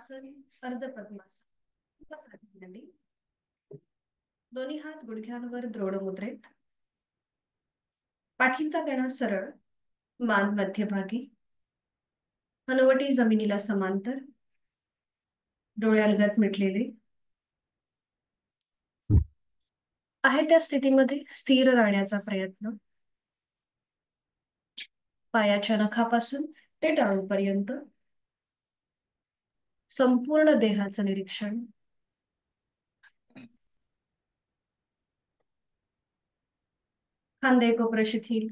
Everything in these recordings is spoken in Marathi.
आसन अर्ध पद्मासन बसायची. दोन्ही हात गुडघ्यांवर द्रोण मुद्रेत. पाठीचा कणा सरळ, मान मध्यभागी, हनुवटी जमिनीला समांतर, डोळे अलगद मिटलेले. आहे त्या स्थितीमध्ये स्थिर राहण्याचा प्रयत्न. पायाच्या नखापासून ते टाळूपर्यंत संपूर्ण देहाचं निरीक्षण. खांदे कोपरे शिथिल,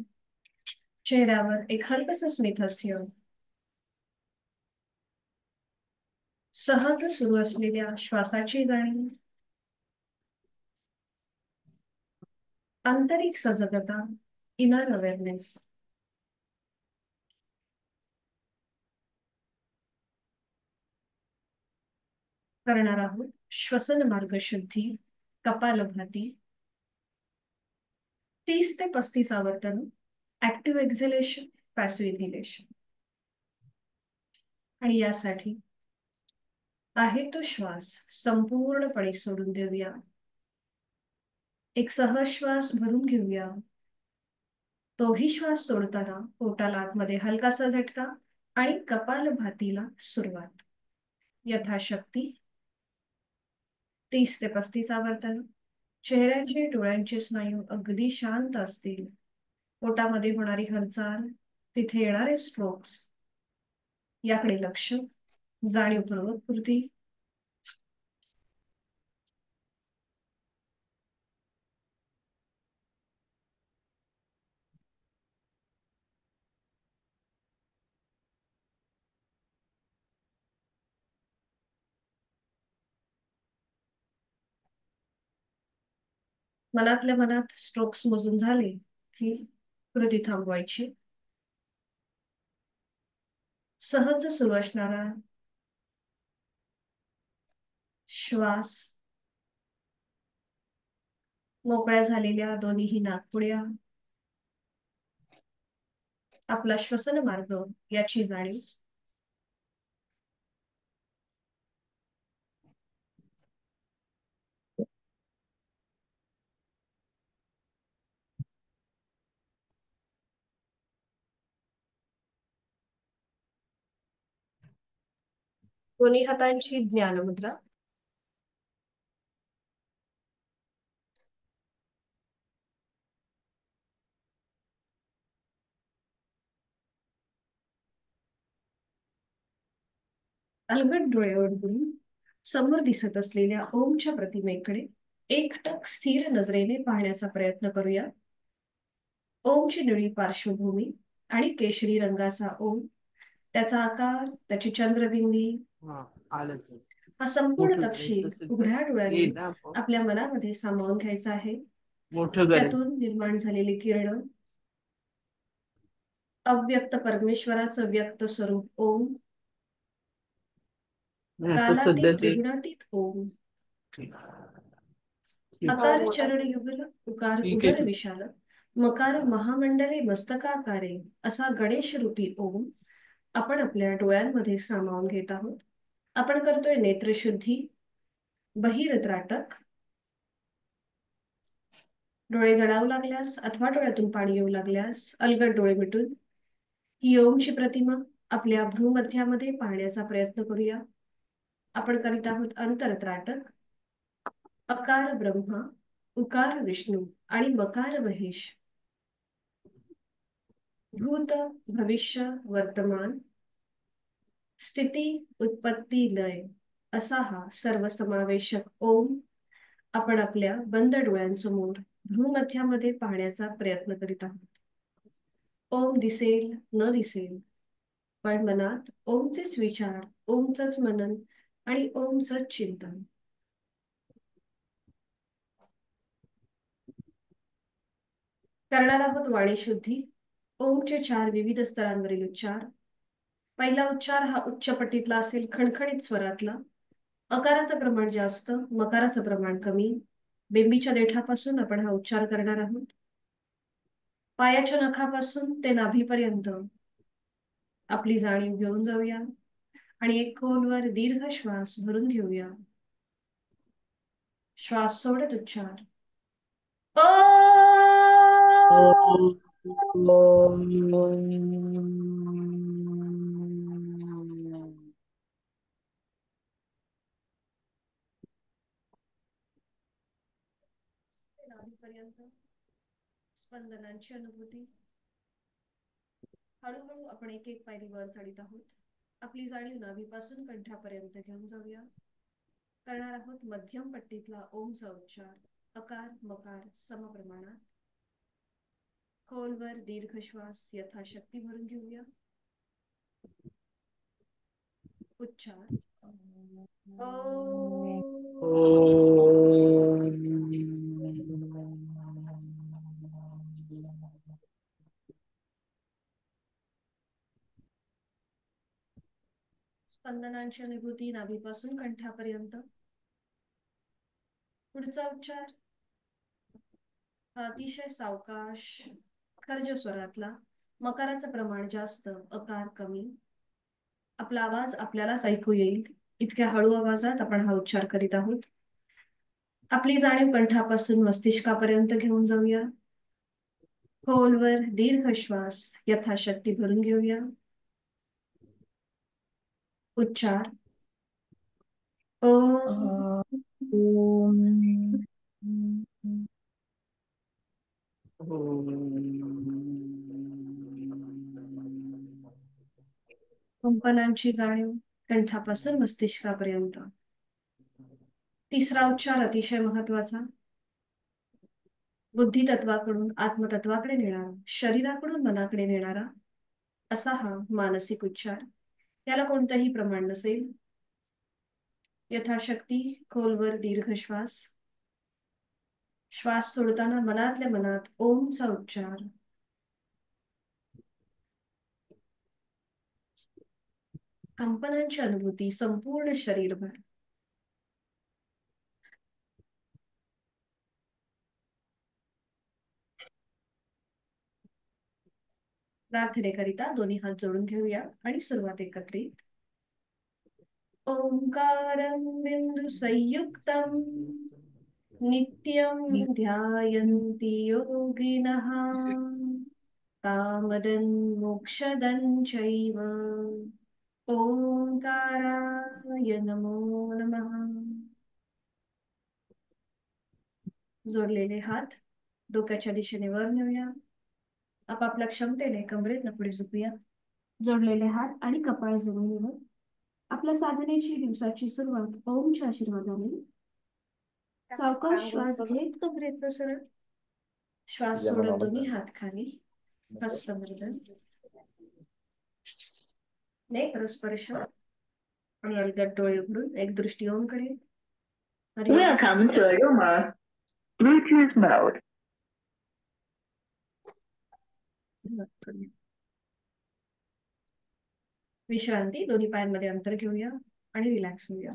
चेहऱ्यावर एक हलकस स्मितहास्य. सहज सुरू असलेल्या श्वासाची जाणीव. आंतरिक सजगता, इनर अवेअरनेस. करणार आहोत श्वसन मार्ग शुद्धी, कपालभाती. 30 ते 35 आवर्तन. Active exhalation, passive inhalation. आणि यासाठी आहे तो श्वास संपूर्णपणे सोडून देऊया. एक सहज श्वास भरून घेऊया. तोही श्वास सोडताना पोटाला आतमध्ये हलकासा झटका आणि कपालभातीला सुरुवात. यथाशक्ती 30 ते 35 आवर्तन. चेहऱ्याचे डोळ्यांचे स्नायू अगदी शांत असतील. पोटामध्ये होणारी हालचाल, तिथे येणारे स्ट्रोक्स याकडे लक्ष, जाणीवपूर्वक कृती. मनातल्या मनात स्ट्रोक्स मोजून झाले की कृती थांबवायची. सहज सुरू असणारा श्वास, मोकळ्या झालेल्या दोन्हीही नाकपुड्या, आपला श्वसन मार्ग याची जाणीव. दोन्ही हातांची ज्ञानमुद्रा. अलगद डोळे उघडून समोर दिसत असलेल्या ओमच्या प्रतिमेकडे एकटक स्थिर नजरेने पाहण्याचा प्रयत्न करूया. ओमची निळी पार्श्वभूमी आणि केशरी रंगाचा ओम, त्याचा आकार, त्याची चंद्रबिंदी, हा संपूर्ण तपशील उघड्या डोळ्यांनी आपल्या मनामध्ये सामावून घ्यायचा आहे. त्यातून निर्माण झालेली किरण, अव्यक्त परमेश्वराचं व्यक्त स्वरूप ओम, कालातीत त्रिगुणातीत ओम. अकार चरण युगल, उकार उदर विशाल, मकार महामंडले मस्तकाकारे असा गणेश रूपी ओम आपण आपल्या डोळ्यांमध्ये सामावून घेत आहोत. आपण करतोय नेत्रशुद्धी, बहिर त्राटक. डोळे जळावू लागल्यास अथवा डोळ्यातून पाणी येऊ लागल्यास अलगद डोळे मिटून ही ओमची प्रतिमा आपल्या भ्रूमध्यामध्ये पाहण्याचा प्रयत्न करूया. आपण करीत आहोत अंतरत्राटक. अकार ब्रह्मा, उकार विष्णू आणि मकार महेश. भूत, भविष्य, वर्तमान, स्थिती, उत्पत्ती, लय असा हा सर्वसमावेशक ओम आपण आपल्या बंद डोळ्यांसमोर भ्रूमध्यामध्ये पाहण्याचा प्रयत्न करीत आहोत. ओम दिसेल न दिसेल, पण मनात ओमचेच विचार, ओमचंच मनन आणि ओमचंच चिंतन. करणार आहोत वाणी शुद्धी. ओमचे 4 विविध स्तरांवरील उच्चार. पहिला उच्चार हा उच्च पटीतला असेल, खणखणीत स्वरातला. अकाराचं प्रमाण जास्त, मकाराचं प्रमाण कमी. बेंबीच्या देठापासून आपण हा उच्चार करणार आहोत. पायाच्या नखापासून ते नाभीपर्यंत आपली जाणीव घेऊन जाऊया. आणि एक खोलवर दीर्घ श्वास भरून घेऊया. श्वास सोडत उच्चार. नाभीपर्यंत स्पंदनांची अनुभूती. हळूहळू आपण एक एक पायरी वर चढीत आहोत. आपली जाणीव नाभीपासून कंठापर्यंत घेऊन जाऊया. करणार आहोत मध्यम पट्टीतला ओमचा उच्चार. अकार मकार समप्रमाणात. खोलवर दीर्घ श्वास यथाशक्ती भरून घेऊया. उच्चार. स्पंदनांची अनुभूती नाभीपासून कंठापर्यंत. पुढचा उच्चार अतिशय सावकाश खर्ज स्वरातला. मकाराचं प्रमाण जास्त, अकार कमी. आपला आवाज आपल्यालाच ऐकू येईल इतक्या हळू आवाजात आपण हा उच्चार करीत आहोत. आपली जाणीव कंठापासून मस्तिष्कापर्यंत घेऊन जाऊया. खोलवर दीर्घ श्वास यथाशक्ती भरून घेऊया. उच्चार. ओम. कंपनांची जाणीव कंठापासून मस्तिष्कापर्यंत. तिसरा उच्चार अतिशय महत्वाचा. बुद्धितत्वाकडून आत्मतत्वाकडे नेणारा, शरीराकडून मनाकडे नेणारा असा हा मानसिक उच्चार. याला कोणतंही प्रमाण नसेल. यथाशक्ती खोलवर दीर्घ श्वास. श्वास सोडताना मनातल्या मनात ओमचा उच्चार. कंपनांची अनुभूती संपूर्ण शरीरभर. प्रार्थनेकरिता दोन्ही हात जोडून घेऊया आणि सुरुवात एकत्रित. ओंकारं बिंदु संयुक्तम् नित्यं ध्यायन्ति योगिनः कामदं मोक्षदं चैव. ओंकाराय नमो नमः. जोडलेले हात डोक्याच्या दिशेने वर नेऊया. आपापल्या क्षमतेने कमरेतनं पुढे झुकूया. जोडलेले हात आणि कपाळ जमिनीवर. आपल्या साधनेची दिवसाची सुरुवात ओमच्या आशीर्वादाने. सावकाश श्वास घेत कमरेतनं सरळ. श्वास सोडत दोन्ही हात खाली. हस्तमर्दन. नेत्रस्पर्श आणि अलगद डोळे उघडून एक दृष्टी ओमकडे. Welcome to Aroma Bluetooth mode. विश्रांती. दोन्ही पायांमध्ये अंतर घेऊया आणि रिलॅक्स होऊया.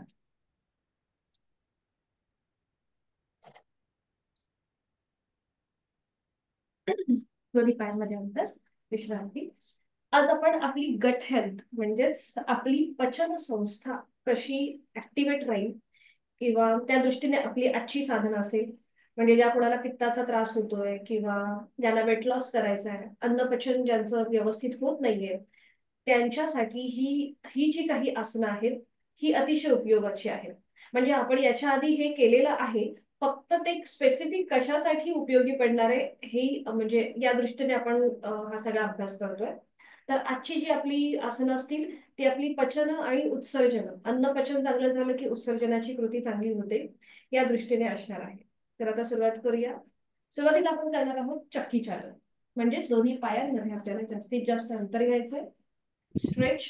दोन्ही पायांमध्ये अंतर, विश्रांती. आज आपण आपली गट हेल्थ म्हणजेच आपली पचन संस्था कशी ऍक्टिव्हेट राहील किंवा त्या दृष्टीने आपली आजची साधना असेल. म्हणजे ज्या कोणाला पित्ताचा त्रास होतोय किंवा ज्यांना वेट लॉस करायचा आहे, अन्नपचन ज्यांचं व्यवस्थित होत नाहीये, त्यांच्यासाठी ही ही जी काही आसनं आहेत ही अतिशय उपयोगाची आहेत. म्हणजे आपण याच्या आधी हे केलेलं आहे, फक्त ते स्पेसिफिक कशासाठी उपयोगी पडणार आहे हे म्हणजे या दृष्टीने आपण हा सगळा अभ्यास करतोय. तर आजची जी आपली आसनं असतील ती आपली पचन आणि उत्सर्जन, अन्न पचन चांगलं झालं की उत्सर्जनाची कृती चांगली होते, या दृष्टीने असणार आहे. तर आता सुरुवात करूया. सुरुवातीला आपण करणार आहोत चक्की चालन. म्हणजेच दोन्ही पायांमध्ये आपल्याला जास्तीत जास्त अंतर घ्यायचंय. स्ट्रेच.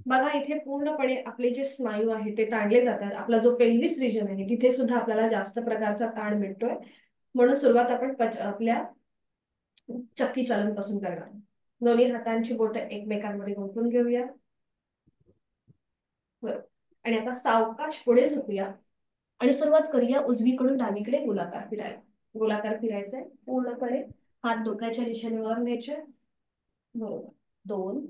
बघा इथे पूर्णपणे आपले जे स्नायू आहेत ते ताणले जातात. आपला जो पेल्विस रिजन आहे तिथे सुद्धा आपल्याला जास्त प्रकारचा ताण मिळतोय. म्हणून सुरुवात आपण आपल्या चक्की चालन पासून करणार. दोन्ही हातांची बोटं एकमेकांमध्ये गुंफून घेऊया. बरोबर. आणि आता सावकाश पुढे झुकूया आणि सुरुवात करूया उजवीकडून डावीकडे गोलाकार फिरायला. गोलाकार फिरायचंय पूर्णपणे. हात डोक्याच्या दिशेने वर न्यायचे. बरोबर. 2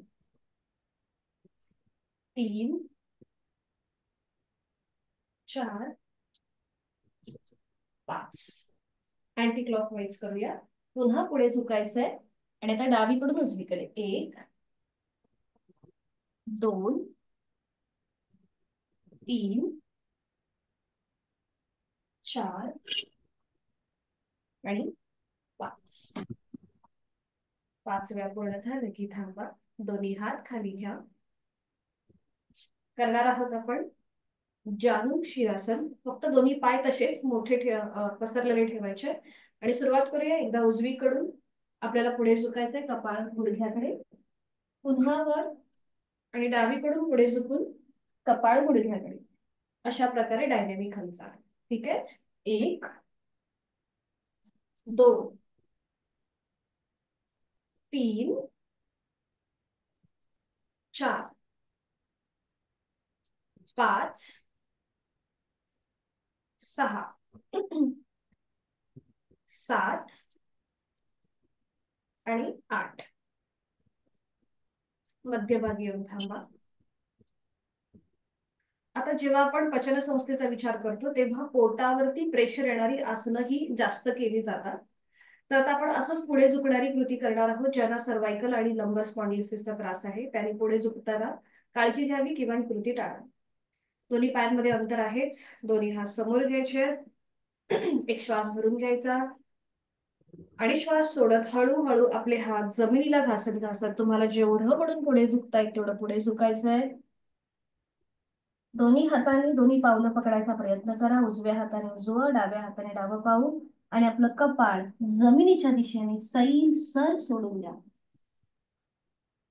3 4 5 अँटी क्लॉकवाईज करूया. पुन्हा पुढे झुकायचंय आणि आता डावीकडून उजवीकडे 1 2 3 4 आणि 5. 5 वेळा पूर्ण झालं की थांबा. दोन्ही हात खाली घ्या. करणार आहोत आपण जानू शिरासन. फक्त दोन्ही पाय तसेच मोठे पसरलेले ठेवायचे आणि सुरुवात करूया. एकदा उजवीकडून आपल्याला पुढे झुकायचंय, कपाळ गुडघ्याकडे, पुन्हा वर आणि डावीकडून पुढे झुकून कपाळ गुडघ्याकडे. अशा प्रकारे डायनेमिक हालचाल. ठीक आहे. 1 2 3 4 5 6 7 आणि 8. मध्यभागी येऊन थांबा. आता जेव्हा आपण पचन संस्थेचा विचार करतो तेव्हा पोटावरती प्रेशर येणारी आसनं ही जास्त केली जातात. तर आता आपण असंच पुढे झुकणारी कृती करणार आहोत. ज्यांना सर्वायकल आणि लंबर स्पॉन्डिलिसिसचा त्रास आहे त्यांनी पुढे झुकताना काळजी घ्यावी किंवा ही कृती टाळा. दोन्ही पायांमध्ये अंतर आहेच. दोन्ही हात समोर घ्यायचे. एक श्वास भरून घ्यायचा आणि श्वास सोडत हळूहळू आपले हात जमिनीला घासत घासत तुम्हाला जेवढं पडून पुढे झुकता येईल तेवढं पुढे झुकायचंय. दोन्ही हाताने दोन्ही पावलं पकडायचा प्रयत्न करा. उजव्या हाताने उजवं, डाव्या हाताने डावं पाऊल आणि आपलं कपाळ जमिनीच्या दिशेने सैल सर सोडून द्या.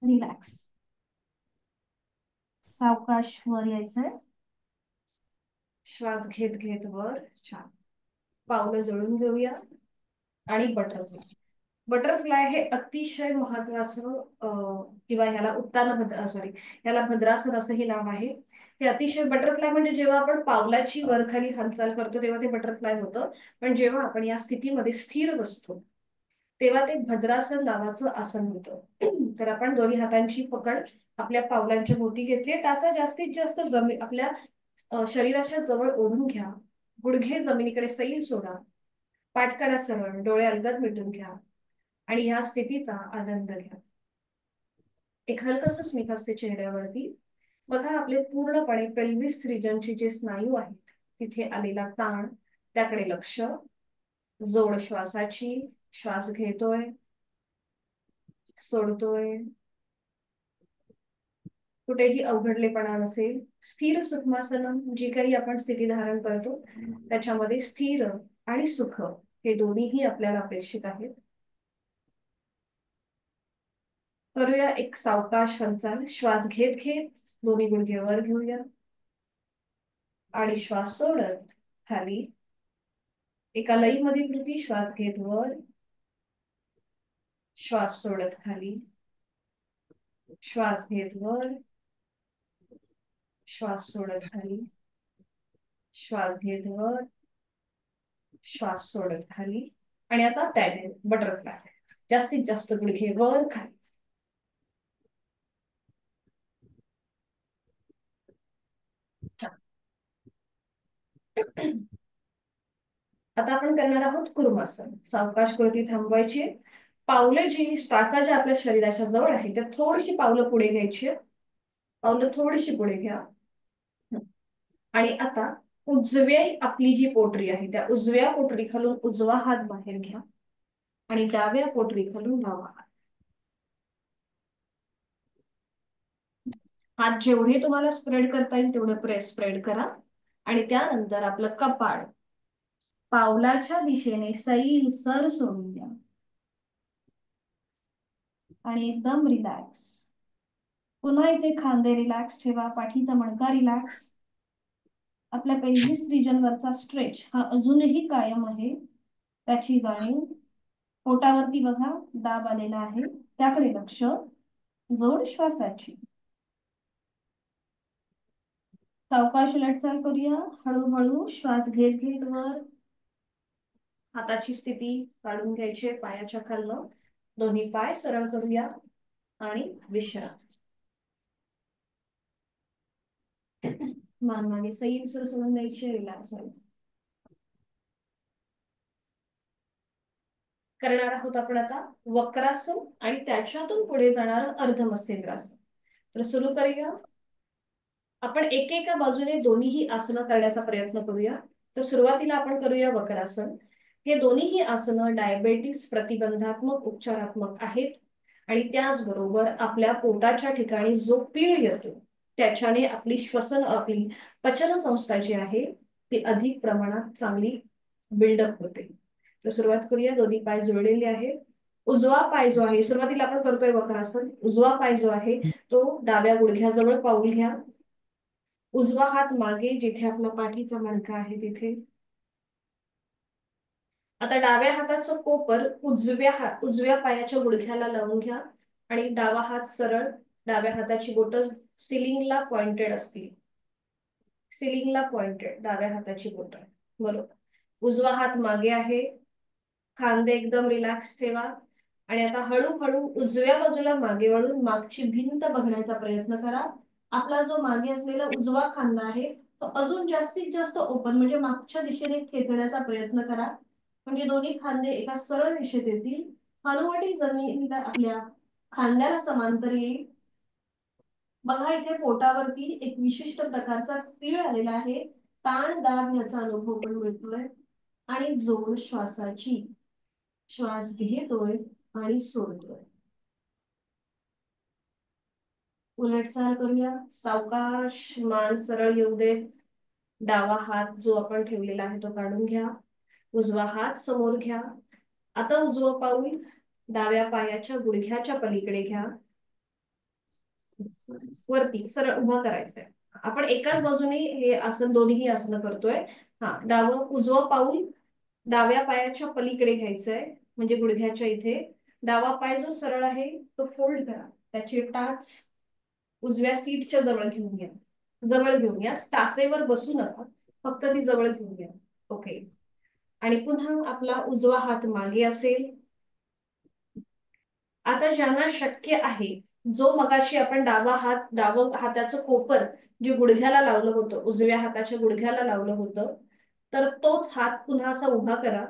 रिलॅक्स. सावकाश वर यायचंय. श्वास घेत घेत वर. छान. पावलं जोडून घेऊया आणि बटरफ्लाय. बटरफ्लाय हे अतिशय महत्वाचं किंवा ह्याला याला भद्रासन असंही नाव आहे. हे अतिशय बटरफ्लाय म्हणजे जेव्हा आपण पावलाची वरखाली हालचाल करतो तेव्हा ते बटरफ्लाय होतं. पण जेव्हा आपण या स्थितीमध्ये स्थिर बसतो तेव्हा ते भद्रासन नावाचं आसन होतं. तर आपण दोन्ही हातांची पकड आपल्या पावलांच्या भोवती घेतली. टाचा जास्तीत जास्त आपल्या शरीराच्या जवळ ओढून घ्या. गुडघे जमिनीकडे सैल सोडा. पाठकडा सरळ, डोळे अलगद मिटून घ्या आणि ह्या स्थितीचा आनंद घ्या. एक हलकस स्मित चेहऱ्यावरती. बघा आपले पूर्णपणे पेल्विस रिजनचे जे स्नायू आहेत तिथे आलेला ताण, त्याकडे लक्ष. जोड श्वासाची. श्वास घेतोय, सोडतोय. कुठेही अवघडलेपणा नसेल. स्थिर सुखमासन जी काही आपण स्थिती धारण करतो त्याच्यामध्ये स्थिर आणि सुख हे दोन्हीही आपल्याला अपेक्षित आहेत. करूया एक सावकाश हालचाल. श्वास घेत घेत दोन्ही गुडघे वर घेऊया आणि श्वास सोडत खाली. एका लयीमध्ये कृती. श्वास घेत वर, श्वास सोडत खाली. श्वास घेत वर, श्वास सोडत खाली. श्वास घेत वर, श्वास सोडत खाली. आणि आता टॅडल बटरफ्लाय. जास्तीत जास्त गुडघे वर खाली. आता आपण करणार आहोत कुर्मासन. सावकाश कृती थांबवायची. पावले जी टाचा ज्या आपल्या शरीराच्या जवळ आहे त्या थोडीशी पावलं पुढे घ्यायची. पावलं थोडीशी पुढे घ्या आणि आता उजव्या आपली जी पोटरी आहे त्या उजव्या पोटरी खालून उजवा हात बाहेर घ्या आणि डाव्या पोटरी खालून डावा हात. हात जेवढे तुम्हाला स्प्रेड करता येईल तेवढं स्प्रेड करा आणि त्यानंतर आपलं कपाळ पावलाच्या दिशेने सैल सर सोडून द्या आणि एकदम रिलॅक्स. पुन्हा इथे खांदे रिलॅक्स ठेवा. पाठीचा मणका रिलॅक्स. आपल्या पेल्विस रिजन वरचा स्ट्रेच हा अजूनही कायम आहे. त्याची जाणीव. पोटावरती बघा दाब आलेला आहे त्याकडे लक्ष. जोड श्वासाची. सावकाश उलटचाल करूया. हळूहळू श्वास घेत घेत वर. हाताची स्थिती काढून घ्यायची पायाच्या खालनं. दोन्ही पाय सरळ करूया आणि विश्राम. मान मागे सैल सर सोडून द्यायची, रिलॅक्स व्हायचं. करणार आहोत आपण आता वक्रासन आणि त्याच्यातून पुढे जाणार अर्धमस्तिंद्रासन. तर सुरू करूया. आपण एकेका बाजूने दोन्हीही आसनं करण्याचा प्रयत्न करूया. तर सुरुवातीला आपण करूया वक्रासन. हे दोन्हीही आसनं डायबेटिस प्रतिबंधात्मक उपचारात्मक आहेत आणि त्याचबरोबर आपल्या पोटाच्या ठिकाणी जो पीळ येतो त्याच्याने आपली पचन संस्था जी आहे ती अधिक प्रमाणात चांगली बिल्डअप होते. तर सुरुवात करूया. दोन्ही पाय जोडलेले आहेत. उजवा पाय जो आहे, सुरुवातीला आपण करतोय वक्रासन, उजवा पाय जो आहे तो डाव्या गुडघ्याजवळ पाऊल घ्या. उजवा हात मागे जिथे आपला पाठीचा मणका आहे तिथे. आता डाव्या हाताचं कोपर उजव्या पायाच्या गुडघ्याला लावून घ्या आणि डावा हात सरळ. डाव्या हाताची बोटं सिलिंगला पॉइंटेड असतील. सिलिंगला पॉइंटेड डाव्या हाताची बोटं. बरोबर. उजवा हात मागे आहे. खांदे एकदम रिलॅक्स ठेवा आणि आता हळूहळू उजव्या बाजूला मागे वळून मागची भिंत बघण्याचा प्रयत्न करा. आपला जो मागे असलेला उजवा खांदा आहे तो अजून जास्तीत जास्त ओपन म्हणजे मागच्या दिशेने खेचण्याचा प्रयत्न करा. म्हणजे दोन्ही खांदे एका सरळ दिशेत येतील. हनुवटी जमिनीला आपल्या खांद्याला समांतर येईल. बघा इथे पोटावरती एक विशिष्ट प्रकारचा पीळ आलेला आहे. ताण दाब याचा अनुभव पण मिळतोय आणि जोर श्वासाची. श्वास घेतोय आणि सोडतोय. उलटसाल करूया. सावकाश मान सरळ येऊ देत. डावा हात जो आपण ठेवलेला आहे तो काढून घ्या. उजवा हात समोर घ्या. आता उजवं पाऊल डाव्या पायाच्या गुडघ्याच्या पलीकडे घ्या. वरती सरळ उभं करायचंय. आपण एकाच बाजूने हे आसन दोन्ही आसनं करतोय. उजवं पाऊल डाव्या पायाच्या पलीकडे घ्यायचंय म्हणजे गुडघ्याच्या इथे. डावा पाय जो सरळ आहे तो फोल्ड करा. त्याची टाच उजव्या सीटच्या जवळ घेऊन घ्या. जवळ घेऊन या. टाचेवर बसू नका, फक्त ती जवळ घेऊन घ्या. ओके. आणि पुन्हा आपला उजवा हात मागे असेल. आता ज्यांना शक्य आहे, जो मगाशी आपण डावं हाताचं कोपर जे गुडघ्याला लावलं होतं, उजव्या हाताच्या गुडघ्याला लावलं होतं, तर तोच हात पुन्हा असा उभा करा.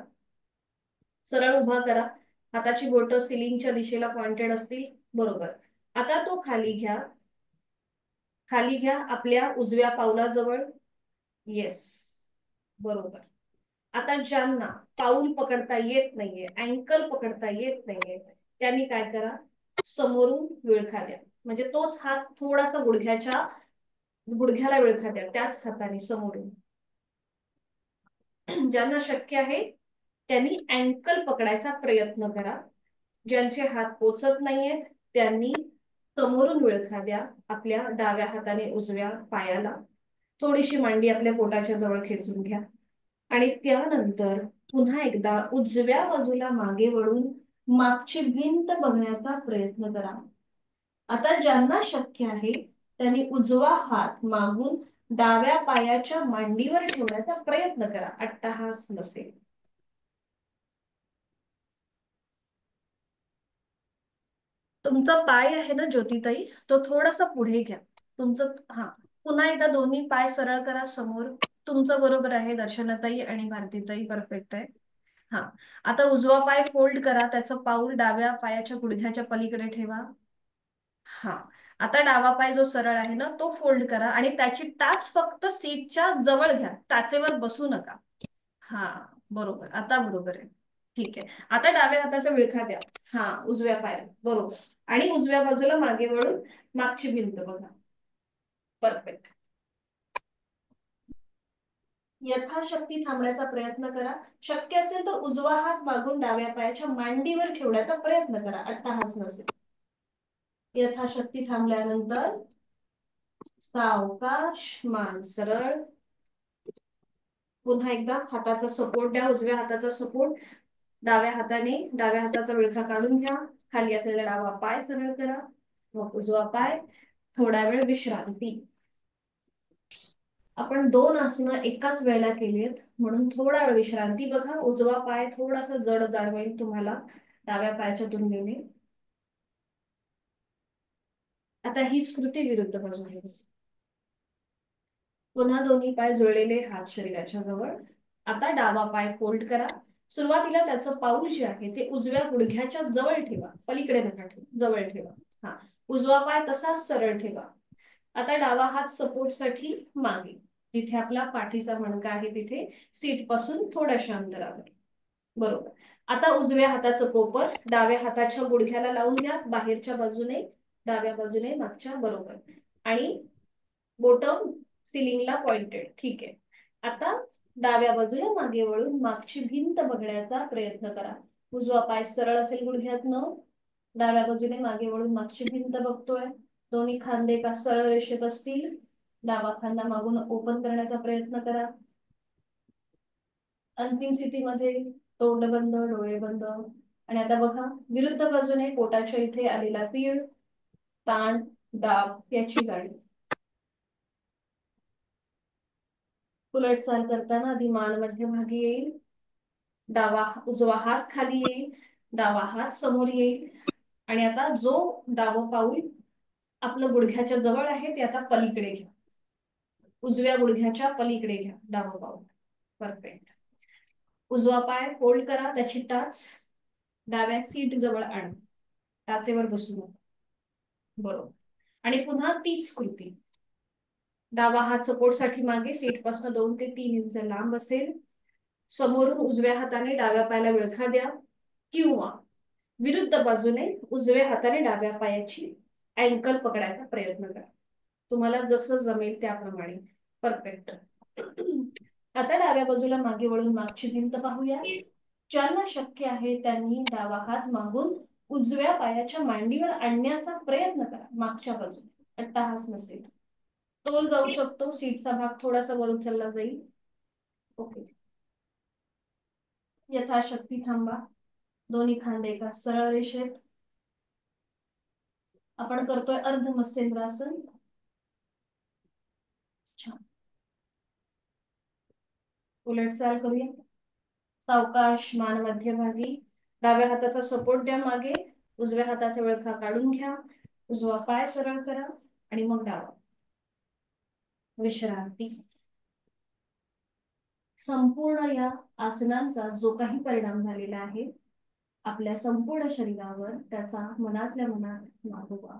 सरळ उभा करा. हाताची बोटं सिलिंगच्या दिशेला पॉइंटेड असतील. बरोबर. आता तो खाली घ्या. खाली घ्या आपल्या उजव्या पावलाजवळ. येस, बरोबर. आता ज्यांना पाऊल पकडता येत नाहीये, अँकल पकडता येत नाहीये, त्यांनी काय करा, समोरून विळखा द्या. म्हणजे तोच हात थोडासा गुडघ्याला विळखा द्या त्याच हाताने समोरून. ज्यांना शक्य आहे त्यांनी अँकल पकडायचा प्रयत्न करा. ज्यांचे हात पोचत नाहीयेत त्यांनी समोरून विळखा द्या आपल्या डाव्या हाताने उजव्या पायाला. थोडीशी मांडी आपल्या पोटाच्या जवळ खेचून घ्या आणि त्यानंतर पुन्हा एकदा उजव्या बाजूला मागे वळून मागची भिंत बघण्याचा प्रयत्न करा. आता ज्यांना शक्य आहे त्यांनी उजवा हात मागून डाव्या पायाच्या मांडीवर ठेवण्याचा प्रयत्न करा. अट्टहास नसेल. तुमचा पाय आहे ना ज्योतिताई, तो थोडासा पुढे घ्या. पुन्हा एकदा दोन्ही पाय सरळ करा समोर. तुमचं बरोबर आहे दर्शनाताई आणि भारतीताई, परफेक्ट आहे. आता उजवा पाय फोल्ड करा. त्याचं पाऊल डाव्या पायाच्या गुडघ्याच्या पलीकडे ठेवा. आता डावा पाय जो सरळ आहे ना तो फोल्ड करा आणि त्याची टाच फक्त सीटच्या जवळ घ्या. टाचेवर बसू नका. बरोबर. आता बरोबर आहे. ठीक आहे. आता डाव्या हाताचा विळखा द्या. उजव्या पायाला. बरोबर. आणि उजव्या बाजूला मागे वळून मागची भिंत बघा. परफेक्ट. यथाशक्ती थांबण्याचा प्रयत्न करा. शक्य असेल तर उजवा हात मागून डाव्या पायाच्या मांडीवर ठेवण्याचा प्रयत्न करा. अट्टहास नसेल. यथाशक्ती थांबल्यानंतर सावकाश मान सरळ. पुन्हा एकदा हाताचा सपोर्ट द्या. उजव्या हाताचा सपोर्ट डाव्या हाताचा विळखा काढून घ्या. खाली असलेला डावा पाय सरळ करा. मग उजवा पाय. थोडा वेळ विश्रांती. आपण 2 आसनं एकाच वेळेला केलीत म्हणून थोडा वेळ विश्रांती. बघा उजवा पाय थोडासा जड जाणवेल तुम्हाला डाव्या पायाच्या तुलनेने. आता ही कृती विरुद्ध बाजू आहे. पुन्हा दोन्ही पाय जुळलेले, हात शरीराच्या जवळ. आता डावा पाय फोल्ड करा. सुरुवातीला त्याचं पाऊल जे आहे ते उजव्या गुडघ्याच्या जवळ ठेवा, पलीकडे नका ठेवा, जवळ ठेवा. हा, उजवा पाय तसाच सरळ ठेवा. आता डावा हात सपोर्ट साठी मागे, जिथे आपला पाठीचा मणका आहे तिथे सीट पासून थोड्याशा अंतरावर. बरोबर. आता उजव्या हाताचं कोपर डाव्या हाताच्या गुडघ्याला लावून घ्या, बाहेरच्या बाजूने, डाव्या बाजूने मागच्या. बरोबर. आणि बोटम सिलिंगला पॉइंटेड. ठीक आहे. आता डाव्या बाजूला मागे वळून मागची भिंत बघण्याचा प्रयत्न करा. उजवा पाय सरळ असेल गुडघ्यातनं, डाव्या बाजूने मागे वळून मागची भिंत बघतोय. दोन्ही खांदे एका सरळ रेषेत असतील. डावा खांदा मागून ओपन करण्याचा प्रयत्न करा. अंतिम स्थितीमध्ये तोंड बंद, डोळे बंद. आणि आता बघा, विरुद्ध बाजूने पोटाच्या इथे आलेला पीळ, ताण, दाब याची जाणीव. उलट चाल करताना आधी मान मध्यभागी येईल, उजवा हात खाली येईल, डावा हात समोर येईल. आणि आता जो डावं पाऊल आपलं गुडघ्याच्या जवळ आहे ते आता पलीकडे घ्या, उजव्या गुडघ्याच्या पलीकडे घ्या डावं पाऊल. परफेक्ट. उजवा पाय फोल्ड करा, त्याची टाच डाव्या सीट जवळ आणा, टाचेवर बसू नका. बरोबर. आणि पुन्हा तीच कृती. डावा हात सपोर्ट साठी मागे, सीट पासून 2 ते 3 इंच लांब असेल. समोरून उजव्या हाताने डाव्या पायाला विळखा द्या, किंवा विरुद्ध बाजूने उजव्या हाताने डाव्या पायाची अँकल पकडायचा प्रयत्न करा, तुम्हाला जसं जमेल त्याप्रमाणे. परफेक्ट. आता डाव्या बाजूला मागे वळून मागची भिंत पाहूया. ज्यांना शक्य आहे त्यांनी डावा हात मागून उजव्या पायाच्या मांडीवर आणण्याचा प्रयत्न करा, मागच्या बाजूने. अट्टाहास नसेल. तोल जाऊ शकतो, सीटचा भाग थोडासा वर उचलला जाईल. ओके. यथाशक्ती थांबा, दोन्ही खांदे एका सरळ रेषेत. आपण करतोय अर्ध मत्स्येंद्रासन. छान. उलट चाल करूया. सावकाश, मान मध्यभागी. डाव्या हाताचा सपोर्ट द्या मागे, उजव्या हाताचा विळखा काढून घ्या. उजवा पाय सरळ करा आणि मग डावा. विश्रांती. संपूर्ण या आसनांचा जो काही परिणाम झालेला आहे आपल्या संपूर्ण शरीरावर, त्याचा मनातल्या मनात मागोवा.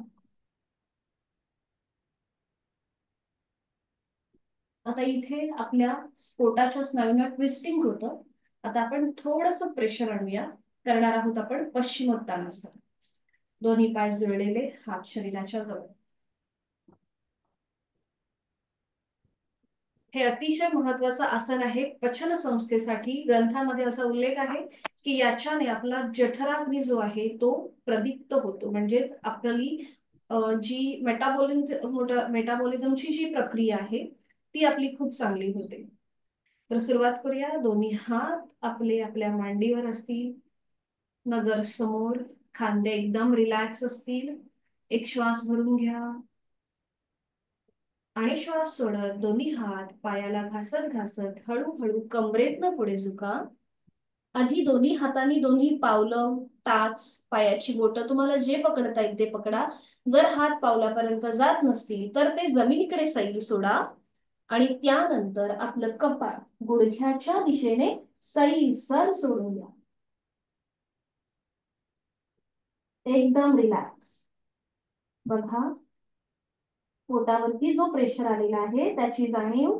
आता इथे आपल्या पोटाच्या स्नायूंना ट्विस्टिंग होतं. आता आपण थोडस प्रेशर आणूया. करणार आहोत आपण पश्चिमोत्तानासन. दोन्ही पाय जुळलेले, हात शरीराच्या जवळ. हे अतिशय महत्वाचं आसन आहे पचन संस्थेसाठी. ग्रंथामध्ये असा उल्लेख आहे की याच्याने आपला जठराग्नी जो आहे तो प्रदीप्त होतो, म्हणजेच आपली जी मेटाबॉलिझमची जी प्रक्रिया आहे ती आपली खूप चांगली होते. तर सुरुवात करूया. दोन्ही हात आपले आपल्या मांडीवर असतील, नजर समोर, खांदे एकदम रिलॅक्स असतील. एक श्वास भरून घ्या आणि श्वास सोडत दोन्ही हात पायाला घासत घासत हळूहळू कमरेतनं पुढे झुका. आधी दोन्ही हातांनी दोन्ही पावलं, टाच, पायाची बोटं तुम्हाला जे पकडता येईल ते पकडा. जर हात पावलापर्यंत जात नसतील तर ते जमिनीकडे सैल सोडा. आणि त्यानंतर आपलं कपाळ गुडघ्याच्या दिशेने सैलसर सोडून द्या. एकदम रिलॅक्स. बघा, पोटावरती जो प्रेशर आलेला आहे त्याची जाणीव.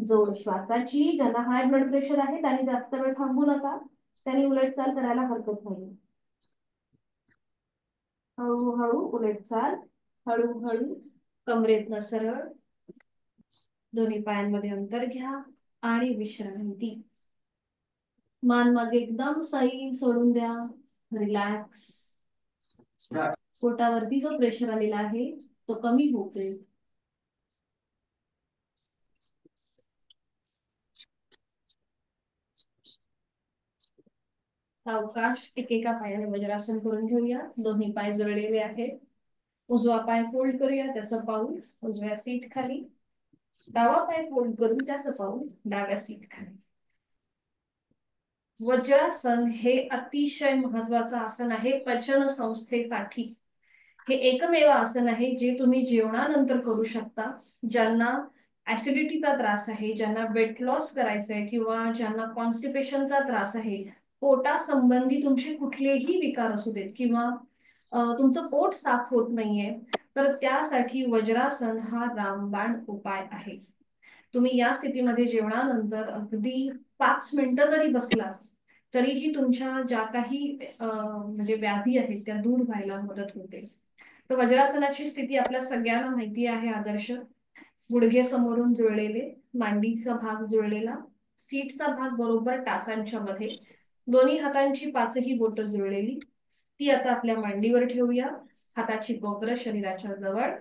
जोड श्वासाची. ज्यांना हाय ब्लड प्रेशर आहे त्यांनी जास्त वेळ थांबू नका, त्यांनी उलट चाल करायला हरकत नाही. हळूहळू उलट चाल, हळूहळू कमरेतनं सरळ. दोन्ही पायांमध्ये अंतर घ्या आणि विश्रांती. मान मागे एकदम सैल सोडून द्या. रिलॅक्स. पोटावरती जो प्रेशर आलेला आहे तो कमी होतोय. सावकाश एकेका पायाने वज्रासन करून घेऊया. दोन्ही पाय जुळलेले आहेत. उजवा पाय फोल्ड करूया, त्याचं पाऊल उजव्या सीट खाली. डावा पाय फोल्ड करून त्याचं पाऊल डाव्या सीट खाली. वज्रासन हे अतिशय महत्वाचं आसन आहे पचन संस्थेसाठी. हे एकमेव आसन आहे जे तुम्ही जेवणानंतर करू शकता. ज्यांना ऍसिडिटीचा त्रास आहे, ज्यांना वेट लॉस करायचा आहे किंवा ज्यांना कॉन्स्टिपेशनचा त्रास आहे, पोटासंबंधी तुमचे कुठलेही विकार असू देत किंवा तुमचं पोट साफ होत नाहीये, तर त्यासाठी वज्रासन हा रामबाण उपाय आहे. तुम्ही या स्थितीमध्ये जेवणानंतर अगदी 5 मिनिटं जरी बसला तरीही तुमच्या ज्या काही म्हणजे व्याधी आहेत त्या दूर व्हायला मदत होते. तर वज्रासनाची स्थिती आपल्या सगळ्यांना माहिती आहे. आदर्श गुडघे समोरून जुळलेले, मांडीचा भाग जुळलेला, सीटचा भाग बरोबर टाचांच्या मध्ये, दोन्ही हातांची पाचही बोटं जुळलेली. ती आता आपल्या मांडीवर ठेवूया. हाताची कोपरं शरीराच्या जवळ,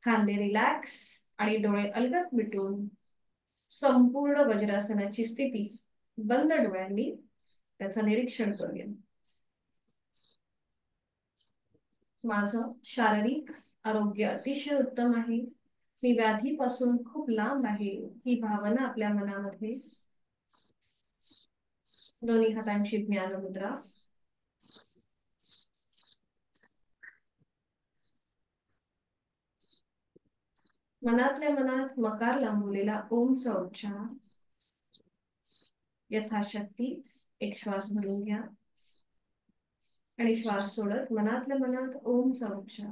खांदे रिलॅक्स आणि डोळे अलगद मिटून संपूर्ण वज्रासनाची स्थिती बंद डोळ्यांनी त्याचं निरीक्षण करूया. माझं शारीरिक आरोग्य अतिशय उत्तम आहे. मी व्याधीपासून खूप लांब आहे ही भावना आपल्या मनामध्ये. दोन्ही हातांची ज्ञानमुद्रा. मनातल्या मनात मकार लांबवलेला ओमचा उच्चार. यथाशक्ती एक श्वास भरून घ्या आणि श्वास सोडत मनातल्या मनात ओमचा उच्चार.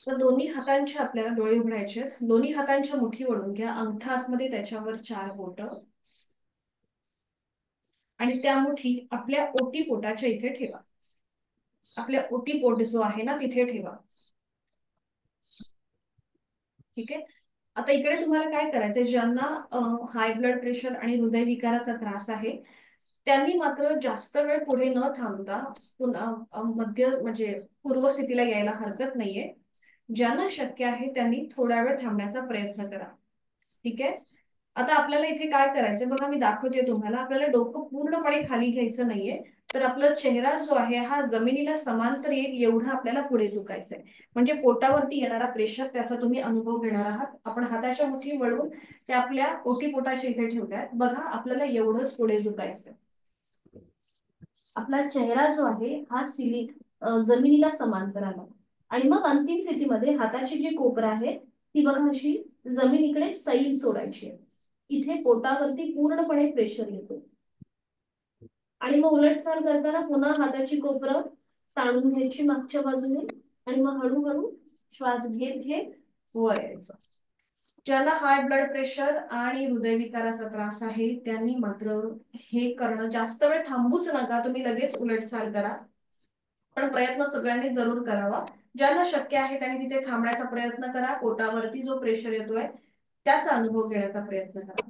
तर दोन्ही हातांचे आपल्याला डोळे उघडायचे आहेत. दोन्ही हातांच्या मुठी ओढून घ्या. अंगठा आतमध्ये, त्याच्यावर 4 बोट आणि त्या मुठी आपल्या ओटीपोटाच्या इथे ठेवा. आपल्या ओटीपोट जो आहे ना तिथे ठेवा. ठीक आहे. आता इकडे तुम्हाला काय करायचंय, ज्यांना हाय ब्लड प्रेशर आणि हृदयविकाराचा त्रास आहे त्यांनी मात्र जास्त वेळ पुढे न थांबता पुन्हा मध्य म्हणजे पूर्व स्थितीला यायला हरकत नाहीये. ज्यांना शक्य आहे त्यांनी थोडा वेळ थांबण्याचा प्रयत्न करा. ठीक आहे. आता आपल्याला इथे काय करायचंय बघा, मी दाखवते तुम्हाला. आपल्याला डोकं पूर्णपणे खाली घ्यायचं नाहीये, तर आपला चेहरा जो आहे हा जमिनीला समांतर येईल एवढा आपल्याला पुढे झुकायचंय. म्हणजे पोटावरती येणारा प्रेशर त्याचा तुम्ही अनुभव घेणार आहात. आपण हाताच्या मुठी वळून त्या आपल्या ओटीपोटाच्या इथे ठेवल्यात. बघा आपल्याला एवढंच पुढे झुकायचंय. आपला चेहरा जो आहे हा जमिनीला समांतर आला आणि मग अंतिम स्थितीमध्ये हाताची जी कोपरा आहे ती बघा अशी जमिनीकडे सैल सोडायची आहे. इथे पोटावरती पूर्णपणे प्रेशर येतो आणि मग उलटचाल करताना पुन्हा हाताची कोपरं ताणून घ्यायची मागच्या बाजूने आणि मग हळूहळू श्वास घेत घेत वर यायचं. ज्यांना हाय ब्लड प्रेशर आणि हृदयविकाराचा त्रास आहे त्यांनी मात्र हे करणं, जास्त वेळ थांबूच नका. तुम्ही लगेच उलटचाल करा, पण प्रयत्न सगळ्यांनी जरूर करावा. ज्यांना शक्य आहे त्यांनी तिथे थांबण्याचा प्रयत्न करा. पोटावरती जो प्रेशर येतोय त्याचा अनुभव घेण्याचा प्रयत्न करा.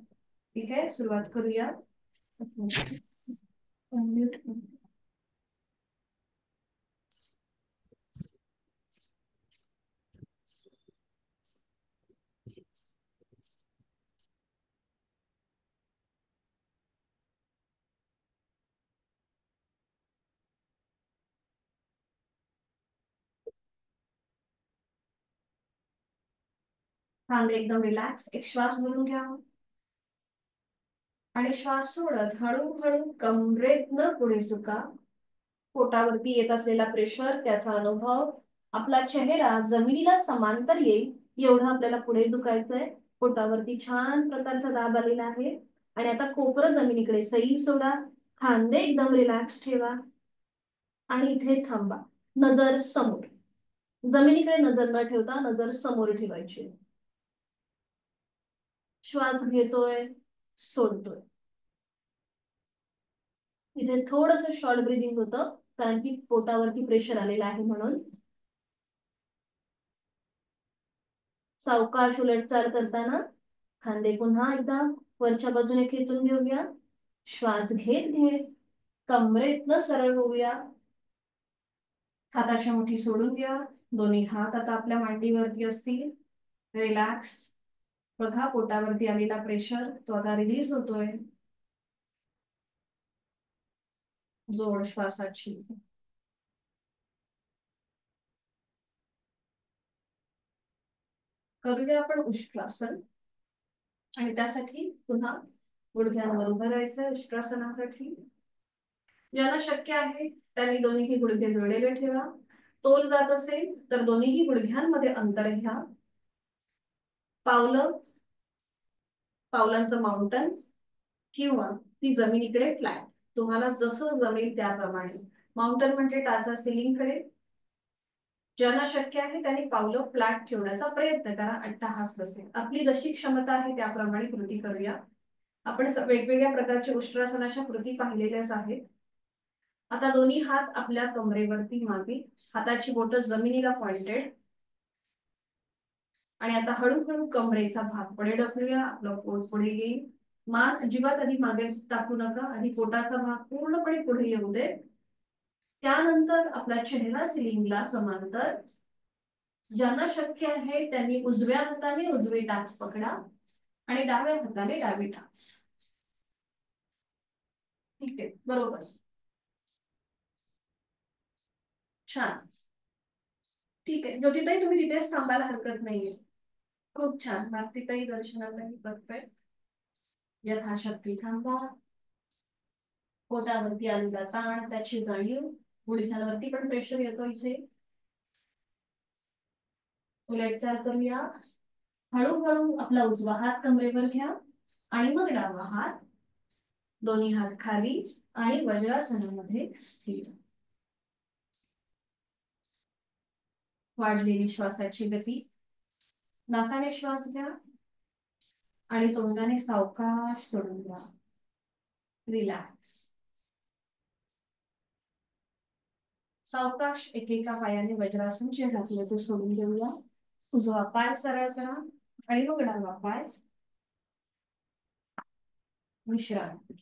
ठीक आहे, सुरुवात करूया. खांदे एकदम रिलॅक्स. एक श्वास भरून घ्या आणि श्वास सोडत हळूहळू कमरेतनं पुढे झुका. पोटावरती येत असलेला प्रेशर त्याचा अनुभव. आपला चेहरा जमिनीला समांतर येईल एवढं आपल्याला पुढे झुकायचंय. पोटावरती छान प्रकारचा दाब आलेला आहे आणि आता कोपरं जमिनीकडे सैल सोडा. खांदे एकदम रिलॅक्स ठेवा आणि इथे थांबा. नजर समोर, जमिनीकडे नजर न ठेवता नजर समोर ठेवायची. श्वास घेतोय, सोडतोय. इथे थोडस शॉर्ट ब्रीदिंग होतं कारण की पोटावरती प्रेशर आलेलं आहे म्हणून. सावकाश उलटचाल करताना खांदे पुन्हा एकदा वरच्या बाजूने खेचून घेऊया. श्वास घेत घेत कमरेतनं सरळ होऊया. हाताच्या मुठी सोडून द्या. दोन्ही हात आता आपल्या मांडीवरती असतील. रिलॅक्स. बघा पोटावरती आलेला प्रेशर तो आता रिलीज होतोय. जोड श्वासाची. करूया आपण उष्ट्रासन आणि त्यासाठी पुन्हा गुडघ्यांवर उभं राहायचं उष्ट्रासनासाठी. ज्यांना शक्य आहे त्यांनी दोन्हीही गुडघे जोडलेले ठेवा. तोल जात असेल तर दोन्हीही गुडघ्यांमध्ये अंतर घ्या. पावलांचं माउंटन किंवा ती जमिनीकडे फ्लॅट, तुम्हाला जसं जमेल त्याप्रमाणे. माउंटन म्हणजे टाचा सिलिंगकडे. ज्यांना शक्य आहे त्यांनी पावलं फ्लॅट ठेवण्याचा प्रयत्न करा. अट्टहास बसेल. आपली जशी क्षमता आहे त्याप्रमाणे कृती करूया. आपण वेगवेगळ्या प्रकारच्या उष्ट्रासनाच्या कृती पाहिलेल्याच आहेत. आता दोन्ही हात आपल्या कमरेवरती मागे, हाताची बोटं जमिनीला पॉइंटेड. आणि आता हळूहळू कमरेचा भाग पुढे ढकलूया. आपलं पोट पुढे येईल. मान अजिबात आधी मागे टाकू नका. आधी पोटाचा भाग पूर्णपणे पुढे येऊ दे. त्यानंतर आपला चेहरा सिलिंगला समांतर. ज्यांना शक्य आहे त्यांनी उजव्या हाताने उजवी टाच पकडा आणि डाव्या हाताने डावी टाच. ठीक आहे, बरोबर, छान. ठीक आहे ज्योतिताई, तुम्ही तिथेच थांबायला हरकत नाहीये. खूप छान. भारतीताई, दर्शनाताई, परफेक्ट. यथाशक्ती थांबा. पोटावरती आलेला ताण, त्याची जाणीव. गुडघ्यावरती पण प्रेशर येतो इथे. उलट चाल करूया. हळूहळू आपला उजवा हात कमरेवर घ्या आणि मग डावा हात. दोन्ही हात खाली आणि वज्रासनामध्ये स्थिर. वाढलेली श्वासाची गती. नाकाने श्वास घ्या आणि तोंडाने सावकाश सोडून द्या. रिलॅक्स. सावकाश एकेका पायाने वज्रासन जे घातले ते सोडून देऊया. उजवा पाय सरळ करा आणि मग डावा पाय. विश्रांती.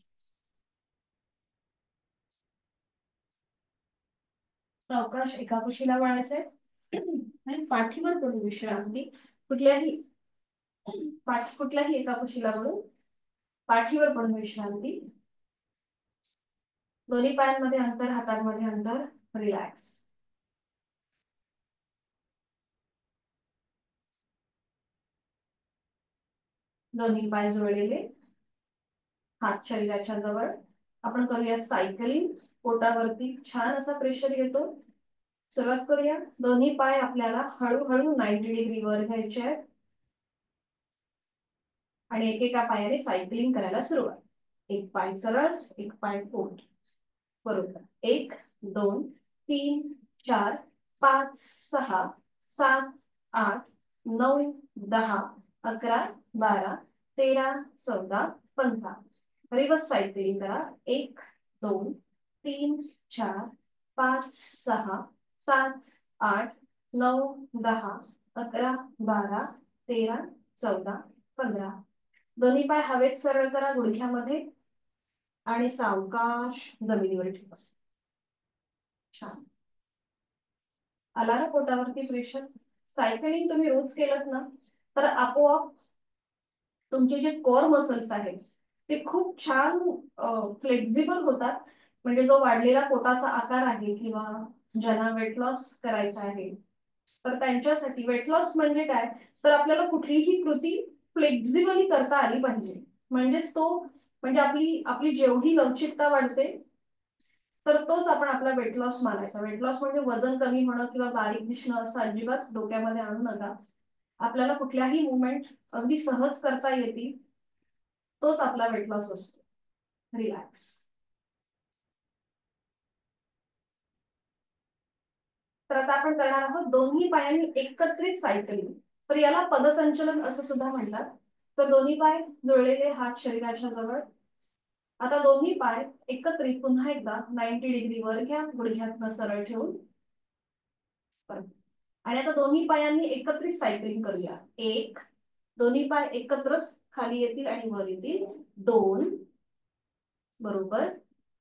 सावकाश एका कुशीला वळायचंय आणि पाठीवर पडून विश्रांती. कुठल्याही कुठल्याही एका कुशीला वळून पाठीवर पडून विश्रांती. दोन्ही पायांमध्ये अंतर, हातांमध्ये अंतर. रिलॅक्स. दोन्ही पाय जोडलेले, हात शरीराच्या जवळ. आपण करूया सायकलिंग. पोटावरती छान असा प्रेशर येतो. सुरुवात करूया. दोन्ही पाय आपल्याला हळूहळू 90 डिग्री वर घ्यायचे आहेत आणि एकेका पायाने सायकलिंग करायला सुरुवात. एक पाय सरळ, एक पाय पोट. बरोबर. 1 2 3 4 5 6 7 8 9 10 11 12 13 14 15. रिवर्स सायकलिंग करा. 1 2 3 4 5 6 7 8 9 10 11 12 13 14 15. दोन्ही पाय हवेत सरळ करा गुडघ्यामध्ये आणि सावकाश जमिनीवर ठेवा. छान. आला ना पोटावरती प्रेशर. सायकलिंग तुम्ही रोज केलं ना तर आपोआप तुमचे जे कोर मसल्स आहेत ते खूप छान फ्लेक्झिबल होतात. म्हणजे जो वाढलेला पोटाचा आकार आहे किंवा ज्यांना वेट लॉस करायचा आहे तर त्यांच्यासाठी वेट लॉस म्हणजे काय, तर आपल्याला कुठलीही कृती फ्लेक्झिबली करता आली पाहिजे. म्हणजेच तो म्हणजे आपली आपली जेवढी लवचिकता वाढते तर तोच आपण आपला वेट लॉस मानायचा. वेट लॉस म्हणजे वजन कमी होणं किंवा बारीक दिसणं असं अजिबात डोक्यामध्ये आणू नका. आपल्याला कुठल्याही मुवमेंट अगदी सहज करता येतील, तोच आपला वेट लॉस असतो. रिलॅक्स. तर आता आपण करणार आहोत दोन्ही पायांनी एकत्रित सायकलिंग. तर याला पदसंचलन असं सुद्धा म्हणतात. तर दोन्ही पाय जुळलेले, हात शरीराच्या जवळ. आता दोन्ही पाय एकत्रित पुन्हा एकदा 90 डिग्री वर घ्या, गुडघ्यातनं सरळ ठेवून. आणि आता दोन्ही पायांनी एकत्रित सायकलिंग करूया. 1 दोन्ही पाय एकत्र खाली येतील आणि वर येतील. 2 बरोबर.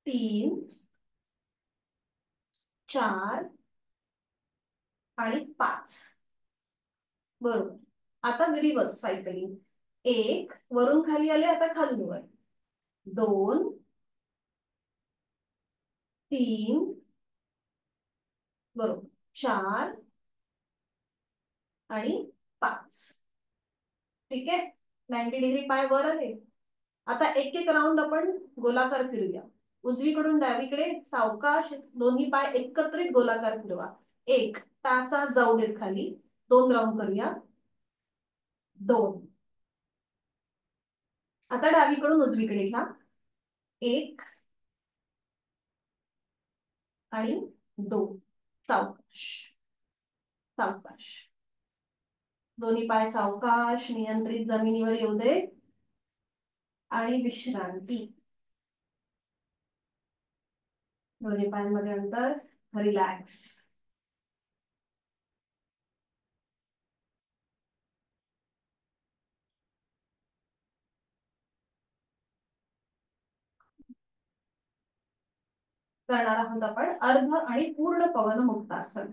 3 4 आणि 5 बरोबर. आता रिवर्स सायकलिंग. 1 वरून खाली आले, आता खालून वर. 2 3 बरोबर. 4 आणि 5. ठीक आहे. 90 डिग्री पाय वर आले. आता एक एक राऊंड आपण गोलाकार फिरूया. उजवीकडून डावीकडे सावकाश दोन्ही पाय एकत्रित गोलाकार फिरवा. एक, टाचा जाऊ देत खाली. 2 राऊंड करूया. 2. आता डावीकडून उजवीकडे घ्या. 1 आणि 2. सावकाश सावकाश. दोन्ही पाय सावकाश नियंत्रित जमिनीवर येऊ दे. आणि विश्रांती. दोन्ही पायांमध्ये अंतर. रिलॅक्स. करणार आहोत आपण अर्ध आणि पूर्ण पवन मुक्तासन.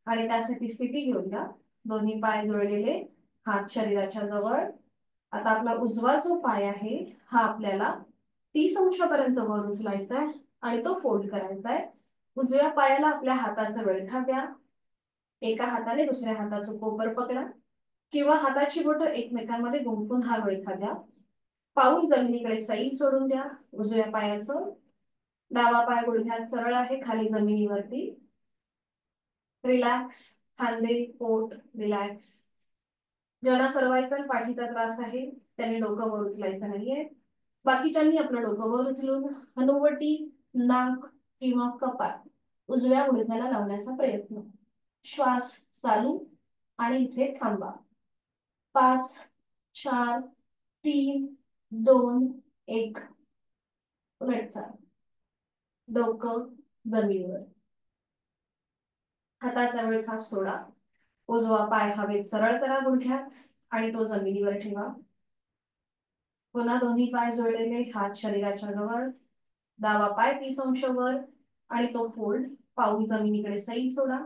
आणि त्यासाठी स्थिती घेऊया. दोन्ही पाय जोडलेले, हात शरीराच्या जवळ. आता आपला उजवा जो पाय आहे हा आपल्याला 30 अंशापर्यंत वर उचलायचा आहे आणि तो फोल्ड करायचा आहे. उजव्या पायाला आपल्या हाताचा वळखा द्या. एका हाताने दुसऱ्या हाताचं कोपर पकडा किंवा हाताची बोटं एकमेकांमध्ये गुंफून हा वळखा द्या. पाऊल जमिनीकडे सैल सोडून द्या. उजव्या पायाचं. डावा पाय गुडघ्यात सरळ आहे, खाली जमिनीवरती. रिलॅक्स. खांदे, पोट रिलॅक्स. ज्यांना सर्वायकल पाठीचा त्रास आहे त्यांनी डोकं वर उचलायचं नाहीये. बाकीच्यांनी आपलं डोकं वर उचलून हनुवटी, नाक किंवा कपाळ उजव्या गुडघ्याला लावण्याचा प्रयत्न. श्वास चालू आणि इथे थांबा. 5, 4, 3, 2, 1. उलट चाल. डोकं जमिनीवर. हाताचा वळखा सोडा. उजवा पाय हवेत सरळ करा गुडघ्यात आणि तो जमिनीवर ठेवा. पुन्हा दोन्ही पाय जोडलेले, हात शरीराच्या जवळ. डावा पाय 30 अंश वर आणि तो फोल्ड. पाऊल जमिनीकडे सैल सोडा.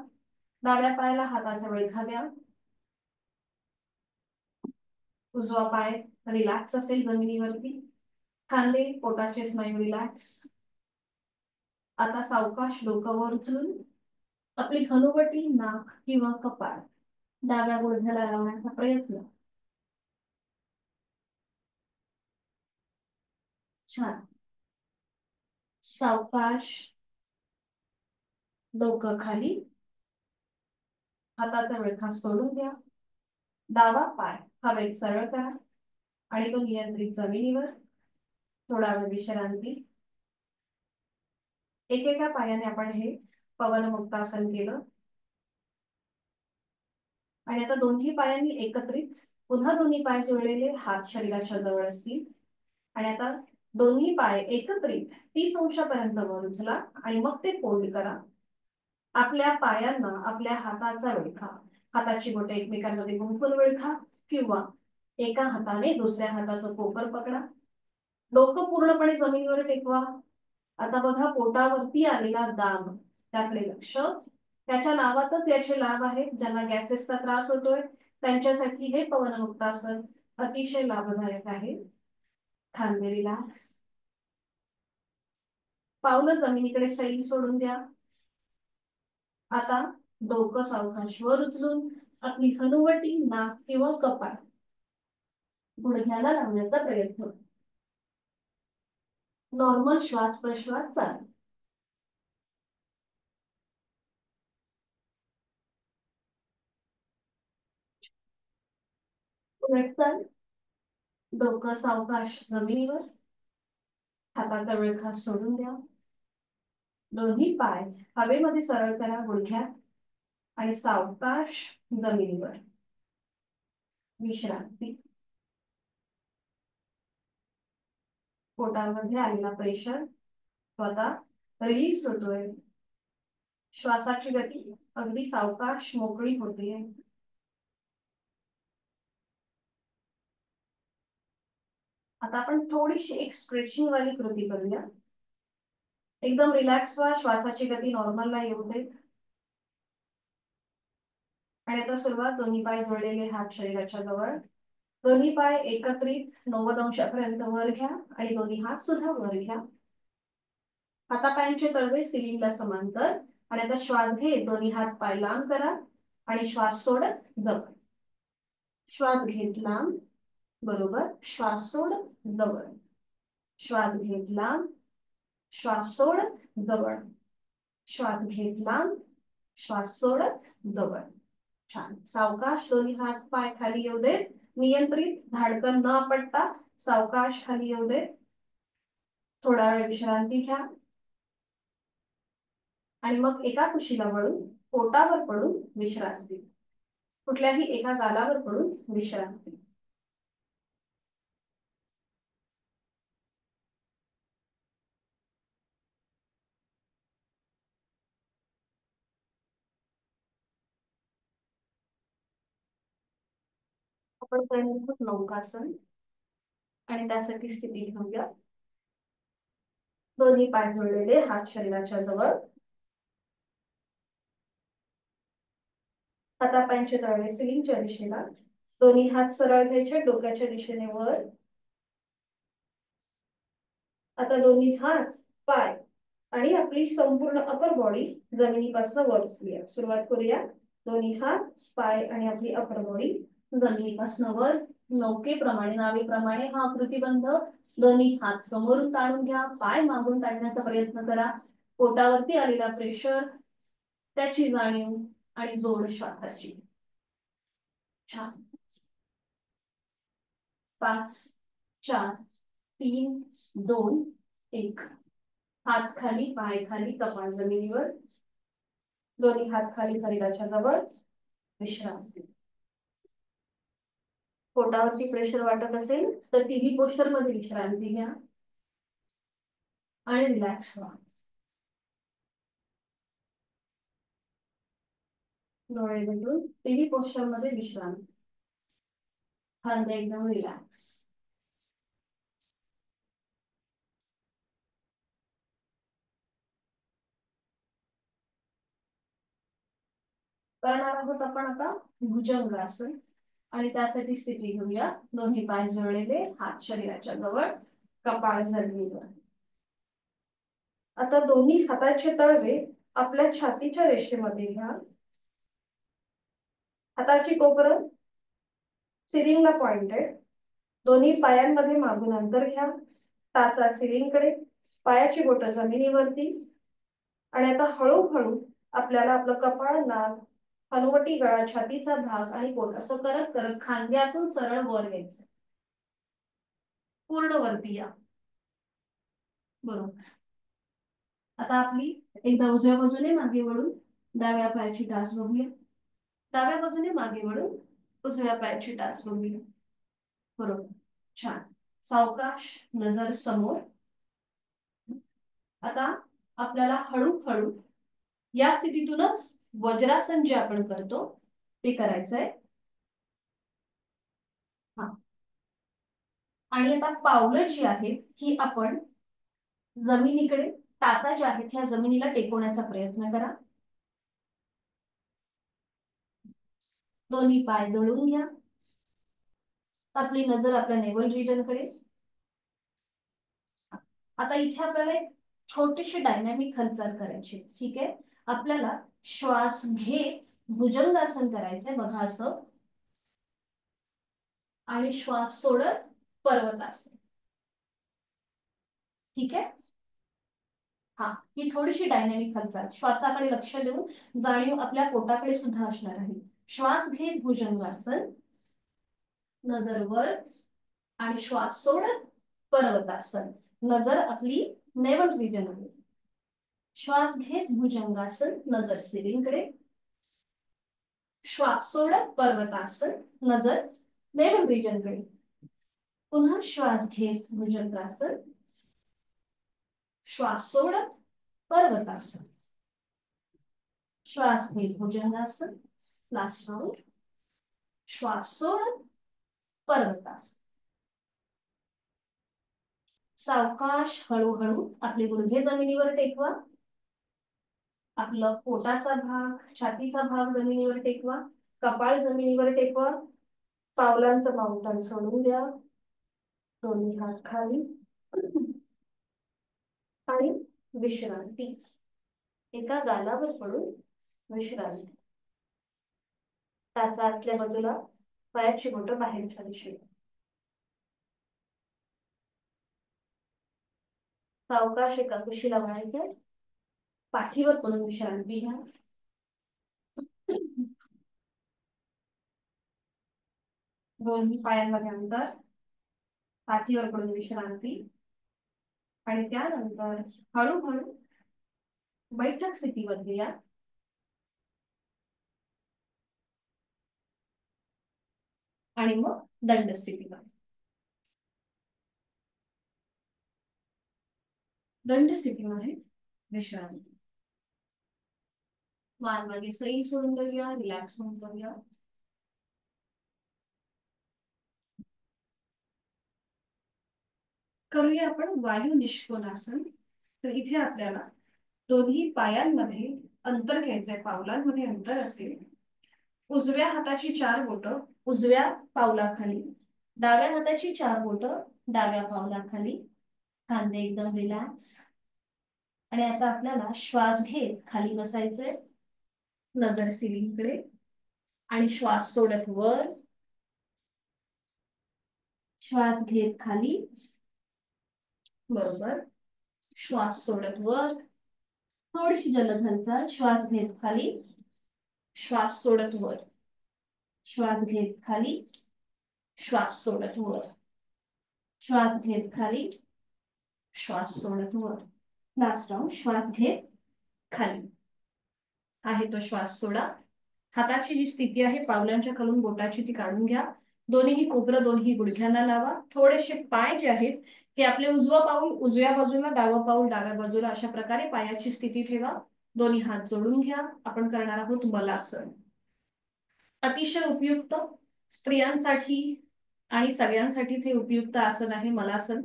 डाव्या पायाला हाताचा वळखा द्या. उजवा पाय रिलॅक्स असेल जमिनीवरती. खांदे, पोटाचे स्नायू रिलॅक्स. आता सावकाश डोकं वर उचलून आपली हनुवटी, नाक किंवा कपाळ डाव्या गुडघ्याला लावण्याचा प्रयत्न. छान. सावकाश डोकं खाली. हाताचा वळखा सोडून द्या. डावा पाय हवेत सरळ करा आणि तो नियंत्रित जमिनीवर. थोडा वेळ विश्रांती. एकेका पायाने आपण हे पवन मुक्तासन केलं. आणि आता दोन्ही पायांनी एकत्रित पुन्हा दोन्ही पाय जोडलेले, हात शरीराच्या जवळ असतील. आणि आता दोन्ही पाय एकत्रित 30 अंशापर्यंत वर उचला आणि मग ते फोल्ड करा. आपल्या पायांना आपल्या हाताचा वळखा, हाताची बोटे एकमेकांमध्ये गुंफून वळखा किंवा एका हाताने दुसऱ्या हाताचं कोपर पकडा. डोकं पूर्णपणे जमिनीवर टेकवा. आता बघा पोटावरती आलेला दाब, त्याकडे लक्ष. त्याच्या नावातच याचे लाभ आहेत. ज्यांना गॅसेसचा त्रास होतोय त्यांच्यासाठी हे पवनमुक्तासन अतिशय लाभदायक आहे. खांदे रिलॅक्स. पावलं जमिनीकडे सैल सोडून द्या. आता डोकं सावकाश वर उचलून आपली हनुवटी, नाक किंवा कपाळ गुडघ्याला लावण्याचा प्रयत्न. नॉर्मल श्वास प्रश्वास चालू. उलट चाल. डोकं सावकाश जमिनीवर. हाताचा वळखा सोडून द्या. दोन्ही पाय हवेमध्ये सरळ करा गुडघ्यात आणि सावकाश जमिनीवर. विश्रांती. पोटामध्ये आलेला प्रेशर स्वतः रिलीज होतोय. श्वासाची गती अगदी सावकाश मोकळी होते. आता आपण थोडीशी एक स्ट्रेचिंग वाली कृती करूया. एकदम रिलॅक्स व्हा. श्वासाची गती नॉर्मलला येऊ दे. आणि आता सुरुवात. दोन्ही पाय जोडलेले, हात शरीराच्या जवळ. दोन्ही पाय एकत्रित 90 अंशापर्यंत वर घ्या आणि दोन्ही हात सुद्धा वर घ्या. हातापायांचे तळवे सिलिंगला समांतर. आणि आता श्वास घेत दोन्ही हात पाय लांब करा आणि श्वास सोडत जवळ. श्वास घेत लांब. बरोबर. श्वास सोडत जवळ. श्वास घेतला, श्वास सोडत जवळ, श्वास घेतला, श्वास सोडत जवळ. छान. सावकाश दोन्ही हात पाय खाली येऊ देत. नियंत्रित, धाडकन न पडता सावकाश खाली येऊ देत. थोडा वेळ विश्रांती घ्या आणि मग एका कुशीला वळून पोटावर पडून विश्रांती. कुठल्याही एका गालावर पडून विश्रांती. आपण करणार नौकासन आणि त्यासाठी स्थिती घेऊया. दोन्ही पाय जोडलेले, हात शरीराच्या जवळ, हातापायांचे तळवे सिलिंगच्या दिशेला. दोन्ही हात सरळ घ्यायचे, डोक्याच्या दिशेने वर. आता दोन्ही हात, पाय आणि आपली संपूर्ण अपर बॉडी जमिनीपासून वर उचलूया. सुरुवात करूया. दोन्ही हात, पाय आणि आपली अपर बॉडी जमिनीपासून वर. नौकेप्रमाणे, नावेप्रमाणे हा आकृतिबंध. दोन्ही हात समोरून ताणून घ्या, पाय मागून ताणण्याचा प्रयत्न करा. पोटावरती आलेला प्रेशर, त्याची जाणीव आणि जोड श्वासाची. छान. 5 4 3 2 1. हात खाली, पाय खाली, कपाळ जमिनीवर. दोन्ही हात खाली शरीराच्या जवळ, विश्रांती. पोटावरती प्रेशर वाटत असेल तर टीव्ही पोस्चर मध्ये विश्रांती घ्या आणि रिलॅक्स व्हा. डोळे मिटून टीव्ही पोस्चर मध्ये विश्रांती. खांदे एकदम रिलॅक्स. करणार आहोत आपण आता भुजंगासन आणि त्यासाठी स्थिती घेऊया. दोन्ही पाय जोडलेले, हात शरीराच्या जवळ, कपाळ जमिनीवर. आता दोन्ही हाताचे तळवे आपल्या छातीच्या रेषेमध्ये घ्या. हाताची कोपरं सिलिंगला पॉइंटेड. दोन्ही पायांमध्ये मागून अंतर घ्या. टाचा सिलिंगकडे, पायाची बोट जमिनीवरती. आणि आता हळूहळू आपल्याला आपलं कपाळ, नाक, हनुवटी, गळा, छातीचा भाग आणि पोट असं करत करत खांद्यातून सरळ वर यायचं. पूर्ण वरती या. बरोबर. आता आपली एकदा उजव्या बाजूने मागे वळून डाव्या पायाची टाच बघूया. डाव्या बाजूने मागे वळून उजव्या पायाची टाच बघूया. बरोबर. छान. सावकाश, नजर समोर. आता आपल्याला हळूहळू या स्थितीतूनच वज्रासन जे आपण करतो ते करायचंय. हा. आणि आता पावलं जी आहेत ही आपण जमिनीकडे, टाचा ज्या आहेत ह्या जमिनीला टेकवण्याचा प्रयत्न करा. दोन्ही पाय जोडून घ्या. आपली नजर आपल्या नेवल रिजन कडे. आता इथे आपल्याला एक छोटीशी डायनॅमिक हालचाल करायची. ठीक आहे. आपल्याला श्वास घेत भुजंगासन करायचंय बघा असं, आणि श्वास सोडत पर्वतासन. ठीक आहे. हा, ही थोडीशी डायनॅमिक हालचाल श्वासाकडे लक्ष देऊन जाणीव आपल्या पोटाकडे सुद्धा असणार आहे. श्वास घेत भुजंगासन, नजर वर, आणि श्वास सोडत पर्वतासन. नजर आपली नेवल रिजन कडे. श्वास घेत भुजंगासन, नजर सिलिंगकडे. श्वास सोडत पर्वतासन, नजर नेवल रिजन कडे. पुन्हा श्वास घेत भुजंगासन, श्वास सोडत पर्वतासन. श्वास घेत भुजंगासन, लास्ट राउंड. श्वास सोडत पर्वतासन. सावकाश हळूहळू आपले गुडघे जमिनीवर टेकवा. आपलं पोटाचा भाग, छातीचा भाग जमिनीवर टेकवा. कपाळ जमिनीवर टेकवा. पावलांचं माउंटन सोडून द्या. दोन्ही हात खाली आणि विश्रांती. एका गालावर पडून विश्रांती. टाचा आतल्या बाजूला, पायाची बोटं बाहेरच्या दिशेला. सावकाश एका कुशीला वळायचं, पाठीवर पडून विश्रांती घ्या. दोन्ही पायांमध्ये अंतर, पाठीवर पडून विश्रांती, आणि त्यानंतर हळूहळू बैठक स्थितीमध्ये या. आणि मग दंड स्थितीमध्ये. दंड स्थितीमध्ये विश्रांती. मान मागे सई सोडून देऊया, रिलॅक्स होऊन जाऊया. करूया आपण वायू निष्कोनासन. तर इथे आपल्याला दोन्ही पायांमध्ये अंतर घ्यायचंय, पावलांमध्ये अंतर असेल. उजव्या हाताची 4 बोटं उजव्या पावलाखाली, डाव्या हाताची 4 बोटं डाव्या पावलाखाली, खांदे एकदम रिलॅक्स. आणि आता आपल्याला श्वास घेत खाली बसायचंय, नजर सिलिंगकडे, आणि श्वास सोडत वर. श्वास घेत खाली, बरोबर. श्वास सोडत वर, थोडीशी जलद हालचाल. श्वास घेत खाली, श्वास सोडत वर, श्वास घेत खाली, श्वास सोडत वर, श्वास घेत खाली, श्वास सोडत वर. Last round. श्वास घेत खाली, आहे तो श्वास सोडा. हाताची जी स्थिती आहे पावलांच्या खालून बोटाची ती काढून घ्या. दोन्ही कोपरं दोन्ही गुडघ्यांना लावा. थोडेसे पाय जे आहेत हे आपले उजवं पाऊल उजव्या बाजूला, डावं पाऊल डाव्या बाजूला, अशा प्रकारे पायाची स्थिती ठेवा. दोन्ही हात जोडून घ्या. आपण करणार आहोत मलासन. अतिशय उपयुक्त स्त्रियांसाठी आणि सगळ्यांसाठीच हे उपयुक्त आसन आहे मलासन.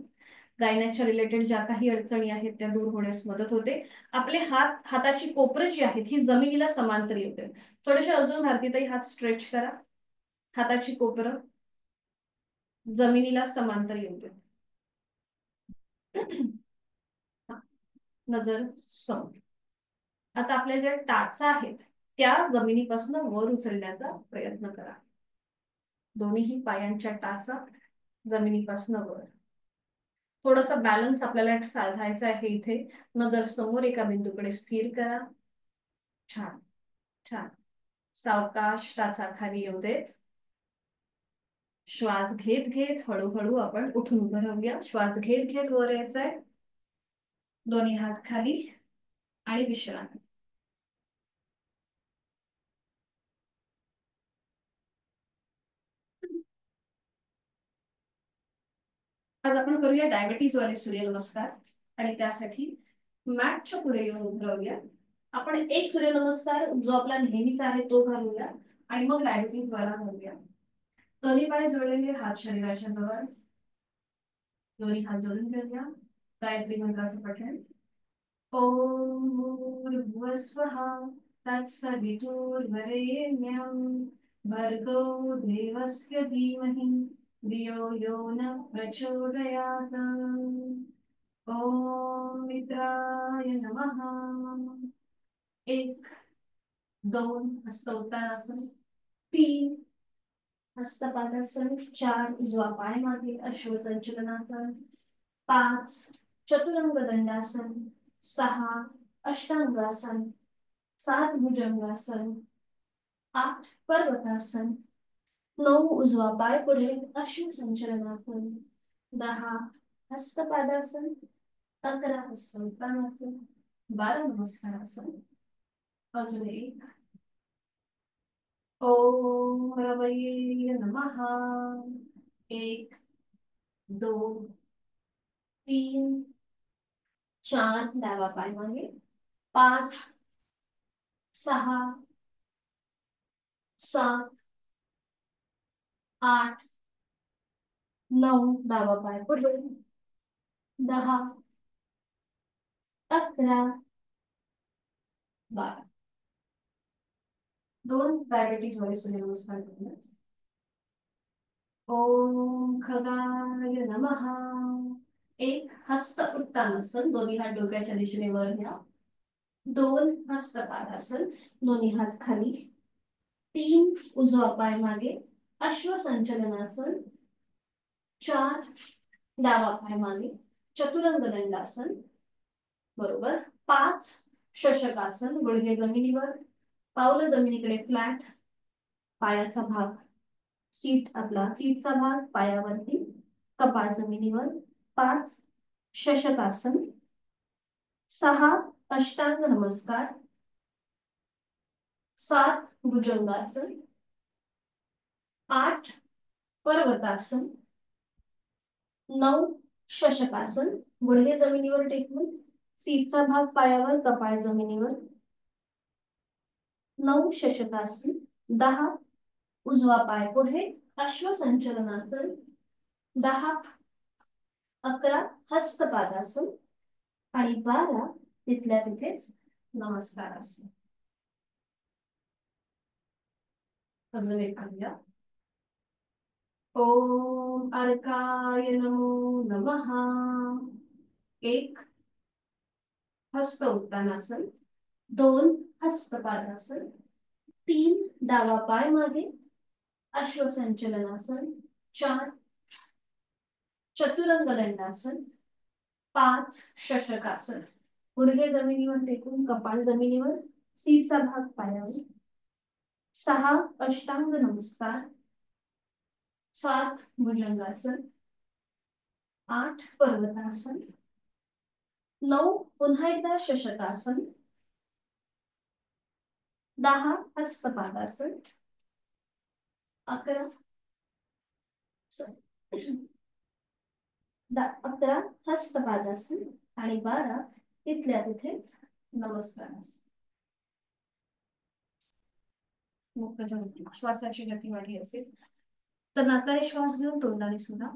गायनाच्या रिलेटेड ज्या काही अडचणी आहेत त्या दूर होण्यास मदत होते. आपले हाताची कोपरं जी आहेत ही जमिनीला समांतर येते. थोडेसे अजून भारतीताई हात स्ट्रेच करा. हाताची कोपरं जमिनीला समांतर येते. नजर समोर. आता आपल्या ज्या टाचा आहेत त्या जमिनीपासून वर उचलण्याचा प्रयत्न करा. दोन्ही पायांच्या टाचा जमिनीपासून वर. थोडासा बॅलन्स आपल्याला साधायचा आहे इथे. नजर समोर एका बिंदूकडे स्थिर करा. छान छान. सावकाश टाचा खाली येऊ देत. श्वास घेत घेत हळूहळू आपण उठून उभं राहूया. श्वास घेत घेत वर यायचंय. दोन्ही हात खाली आणि विश्रांती. आज आपण करूया डायबिटीज वाले सूर्यनमस्कार. आणि त्यासाठी मॅटच्या पुढे येऊन उभं राहूया. आपण एक सूर्यनमस्कार जो आपला नेहमीचा आहे तो घालूया आणि मग डायबिटीज वाला घालूया. दोन्ही पाय जोडलेले, हात शरीराच्या जवळ. दोन्ही हात जोडून घेऊया. गायत्री मंत्राचं पठण. ओम भूर्भुवस्वः तत्सवितुर्वरेण्यं भर्गो देवस्य धीमहि धियो यो न प्रचोदयात्. ओम मित्राय नमः. 1 2 हस्त उत्तानासन. 3 हस्तपादासन. 4 उजवा पाय मागे अश्वसंचलनासन. 5 चतुरंग दंडासन. 6 अष्टांगासन. 7 भुजंगासन. 8 पर्वतासन. 9 उजवा पाय पुढे अश्वसंचलनासन. 10 हस्तपादासन. 11 हस्त उत्तानासन. 12 नमस्कारासन. अजून 1 ओम रवये नमः. 1 2 3 4 डावा पाय मागे. 5 6 7 8 9 डावा पाय पुढे. 10 11 12. 2 डायबिटीज वाले सूर्यनमस्कार करूया. ओम खगाय नमः. 1 हस्त उत्तानासन. दोन्ही हात डोक्याच्या दिशेने वर घ्या. 2 हस्तपादासन. दोन्ही हात खाली. 3 उजवा पाय मागे अश्वसंचलनासन. 4 डावा पाय मागे चतुरंग दंडासन. बरोबर. 5 शशकासन, गुडघे जमिनीवर, पावलं जमिनीकडे फ्लॅट, पायाचा भाग सीटचा भाग पायावरती, कपाळ जमिनीवर. 5 शशकासन. 6 अष्टांग नमस्कार. 7 भुजंगासन. 8 पर्वतासन. 9 शशकासन, गुडघे जमिनीवर टेकून, सीटचा भाग पायावर, कपाळ जमिनीवर. 9 शशकासन. 10 उजवा पाय पुढे, अश्वसंचलनासन. 10 11 हस्तपादासन. आणि 12 तिथल्या तिथेच नमस्कारासन. अजून एक करूया. ओम अर्काय नमो नमः. 1 हस्त उत्तानासन. 2 हस्तपादासन. 3 डावा पाय मागे, अश्वसंचलनासन. 4 चतुरंग दंडासन. 5 शशकासन, गुडघे जमिनीवर टेकून, कपाळ जमिनीवर, सीटचा भाग पायावर. 6 अष्टांग नमस्कार. 7 भुजंगासन. 8 पर्वतासन. 9 पुन्हा एकदा शशकासन. 10 हस्तपादासन. 11 हस्तपादासन. आणि 12 तिथल्या तिथेच नमस्कारासन. श्वासाची गती वाढली असेल तर नाकाने श्वास घेऊन तोंडाने सुद्धा,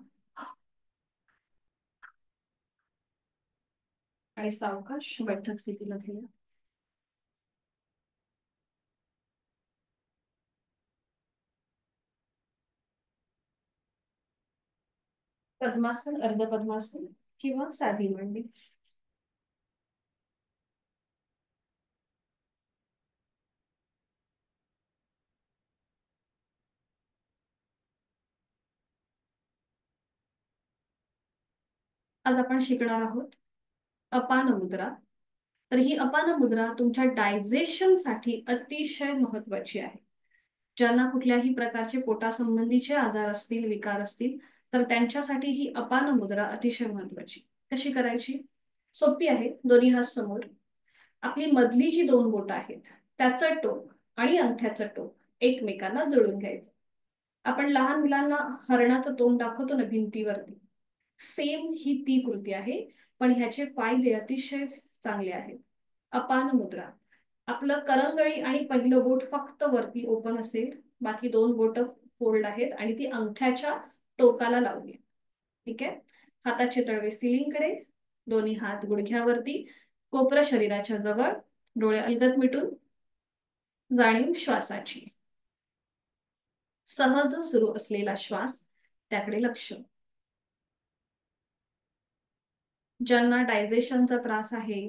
आणि सावकाश बैठक स्थितीला घेऊया. पद्मासन, अर्ध पद्मासन किंवा साधी मांडी. आज आपण शिकणार आहोत अपान मुद्रा. तर ही अपान मुद्रा तुमच्या डायजेशन साठी अतिशय महत्वाची आहे. ज्यांना कुठल्याही प्रकारचे पोटासंबंधीचे आजार असतील, विकार असतील, तर त्यांच्यासाठी ही अपान मुद्रा अतिशय महत्वाची. कशी करायची? सोपी आहे. दोन्ही हात समोर, आपली मधली जी 2 बोटं आहेत त्याचं टोक आणि अंगठ्याचं टोक एकमेकांना जोडून घ्यायचं. आपण लहान मुलांना हरणाचं तोंड दाखवतो ना भिंतीवरती, सेम ही ती कृती आहे, पण ह्याचे फायदे अतिशय चांगले आहेत. अपान मुद्रा. आपलं करंगळी आणि पहिलं बोट फक्त वरती ओपन असेल, बाकी 2 बोट फोल्ड आहेत आणि ती अंगठ्याच्या टोकाला लावली. ठीक आहे. हाताचे तळवे सिलिंगकडे, दोन्ही हात गुडघ्यावरती, कोपरं शरीराच्या जवळ, डोळे अलगद मिटून, जाणीव श्वासाची. सहज सुरू असलेला श्वास त्याकडे लक्ष. ज्यांना डायजेशनचा त्रास आहे,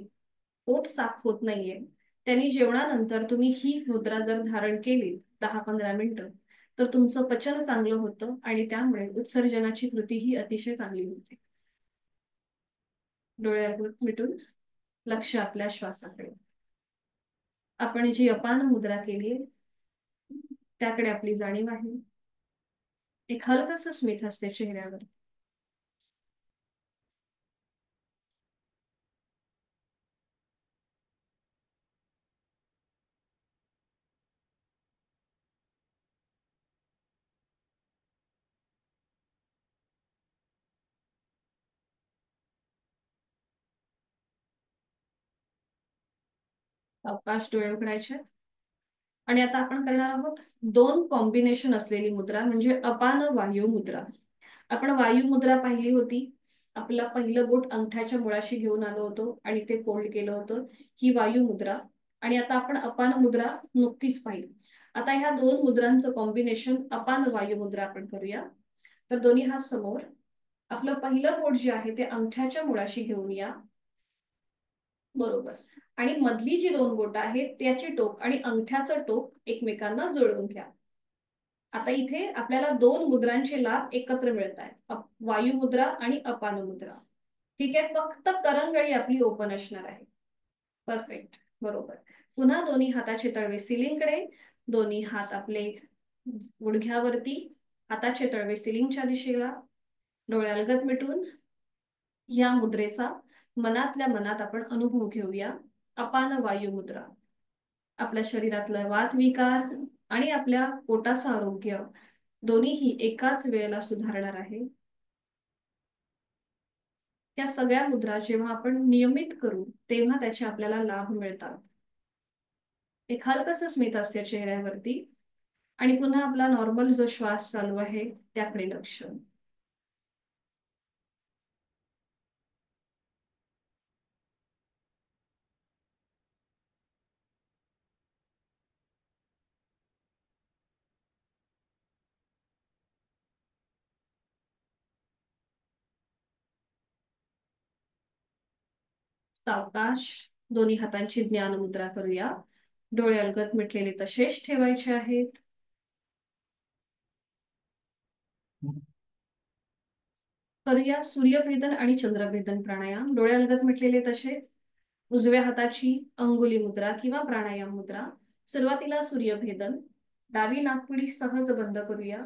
पोट साफ होत नाहीये, त्यांनी जेवणानंतर तुम्ही ही मुद्रा जर धारण केली 10-15 मिनिटं, तर तुमचं पचन चांगलं होतं आणि त्यामुळे उत्सर्जनाची कृती ही अतिशय चांगली होते. डोळे मिटून लक्ष आपल्या श्वासाकडे. आपण जी अपान मुद्रा केली त्याकडे आपली जाणीव आहे. एक हलकसं स्मित असते चेहऱ्यावर. सावकाश डोळे उघडायचे. आणि आता आपण करणार आहोत 2 कॉम्बिनेशन असलेली मुद्रा, म्हणजे अपान वायू मुद्रा. आपण वायू मुद्रा पाहिली होती. आपलं पहिलं बोट अंगठ्याच्या मुळाशी घेऊन आलो होतो आणि ते फोल्ड केलं होतं, ही वायू मुद्रा. आणि आता आपण अपान मुद्रा नुकतीच पाहिली. आता ह्या 2 मुद्रांचं कॉम्बिनेशन अपान वायू मुद्रा आपण करूया. तर दोन्ही हात समोर, आपलं पहिलं बोट जे आहे ते अंगठ्याच्या मुळाशी घेऊन या. बरोबर. आणि मधली जी 2 बोटं आहेत त्याची टोक आणि अंगठ्याचं टोक एकमेकांना जोडून घ्या. आता इथे आपल्याला 2 मुद्रांचे लाभ एकत्र मिळत आहेत, वायू मुद्रा आणि अपान मुद्रा. ठीक आहे, फक्त करंगळी आपली ओपन असणार आहे. परफेक्ट, बरोबर. पुन्हा दोन्ही हाताचे तळवे सिलिंगकडे, दोन्ही हात आपले गुडघ्यावरती, हाताचे तळवे सिलिंगच्या दिशेला, डोळे अलगद मिटून या मुद्रेचा मनातल्या मनात आपण अनुभव घेऊया. अपान वायू मुद्रा. आपल्या शरीरातलं वात विकार आणि आपल्या पोटाचं आरोग्य दोन्हीही एकाच वेळेला सुधारणार आहे. त्या सगळ्या मुद्रा जेव्हा आपण नियमित करू तेव्हा त्याचे आपल्याला लाभ मिळतात. एक हलकस स्मित असते चेहऱ्यावरती आणि पुन्हा आपला नॉर्मल जो श्वास चालू आहे त्याकडे लक्ष. सावकाश दोन्ही हातांची ज्ञान मुद्रा करूया. डोळे अलगद मिटलेले तसेच ठेवायचे आहेत. करूया सूर्यभेदन आणि चंद्रभेदन प्राणायाम. डोळे अलगद मिटलेले तसेच. उजव्या हाताची अंगुली मुद्रा किंवा प्राणायाम मुद्रा. सुरुवातीला सूर्यभेदन. डावी नाकपुडी सहज बंद करूया.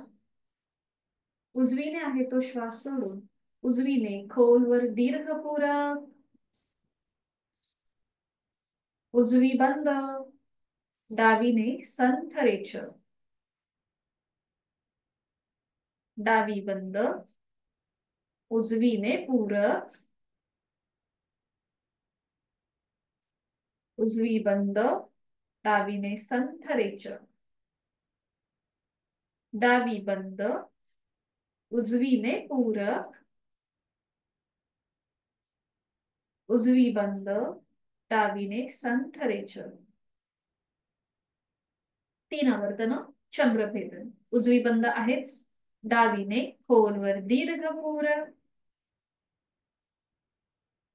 उजवीने आहे तो श्वास सोडून उजवीने खोलवर दीर्घ पूरक. उजवी बंद. डावीने संथ रेचक. डावी बंद. उजवीने पूरक. उजवी बंद. डावीने संथ रेचक. डावी बंद. उजवीने पूरक. उजवी बंद. डावीने संथ रेचक. 3 आवर्तन चंद्रभेदन. उजवी बंद आहेच. डावीने खोलवर दीर्घ पूरक.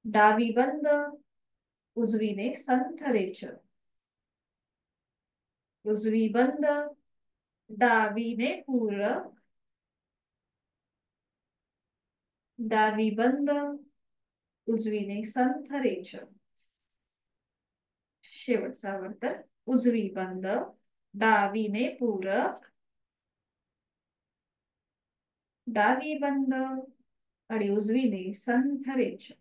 डावी बंद. उजवीने संथ रेचक. उजवी बंद. डावीने पूरक. डावी बंद. उजवीने संथ रेचक. शेवटचा आवर्तन. उजवी बंद. डावीने पूरक. डावी बंद आणि उजवीने संथ रेचक.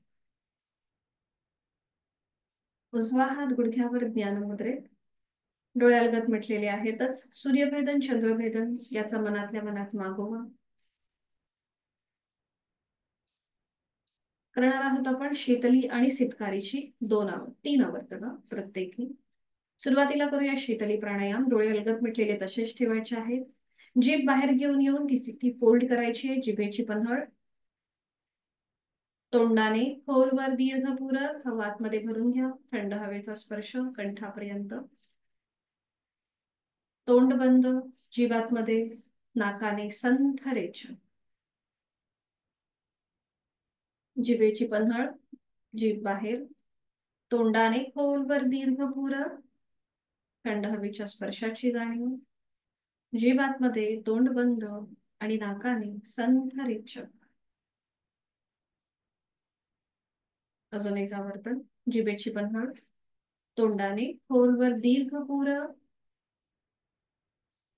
उजवा हात गुडघ्यावर ज्ञान मुद्रेत. डोळे अलगद मिटलेले आहेतच. सूर्यभेदन चंद्रभेदन याचा मनातल्या मनात मागोवा करणार आहोत आपण. शीतली आणि सितकारीची 3 आवर्तन प्रत्येकी. सुरुवातीला करूया शीतली प्राणायाम. डोळे अलगद मिटलेले तसेच ठेवायचे आहेत. जीभ बाहेर घेऊन येऊन ती फोल्ड करायची आहे. जिभेची पन्हळ तोंडाने खोलवर दीर्घ पूरक. हवा आतमध्ये भरून घ्या. थंड हवेचा स्पर्श कंठापर्यंत. तोंड बंद. जीभ आतमध्ये. नाकाने संथ रेचक. जिभेची पन्हळ. जीभ बाहेर. तोंडाने खोलवर दीर्घ पूरक. थंड हवेच्या स्पर्शाची जाणीव. जीभ आतमध्ये. तोंड बंद आणि नाकाने संथ रेचक. अजून एक आवर्तन. जिभेची पन्हळ. तोंडाने खोलवर दीर्घ पूरक.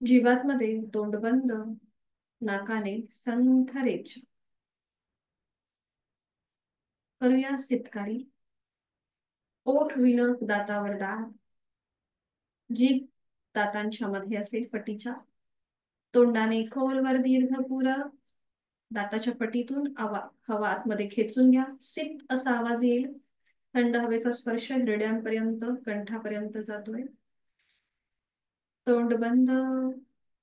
जीवातमध्ये. तोंड बंद. नाकाने संथ रेचक. करूया सितकारी. ओठ विलक दातावर दात. जीभ दातांच्या मध्ये असेल पटीच्या. तोंडाने खोलवर दीर्घ पूरक. दाताच्या पटीतून हवा आतमध्ये खेचून घ्या. सित असा आवाज येईल. थंड हवेचा स्पर्श हिरड्यांपर्यंत कंठापर्यंत जातोय. तोंड बंद.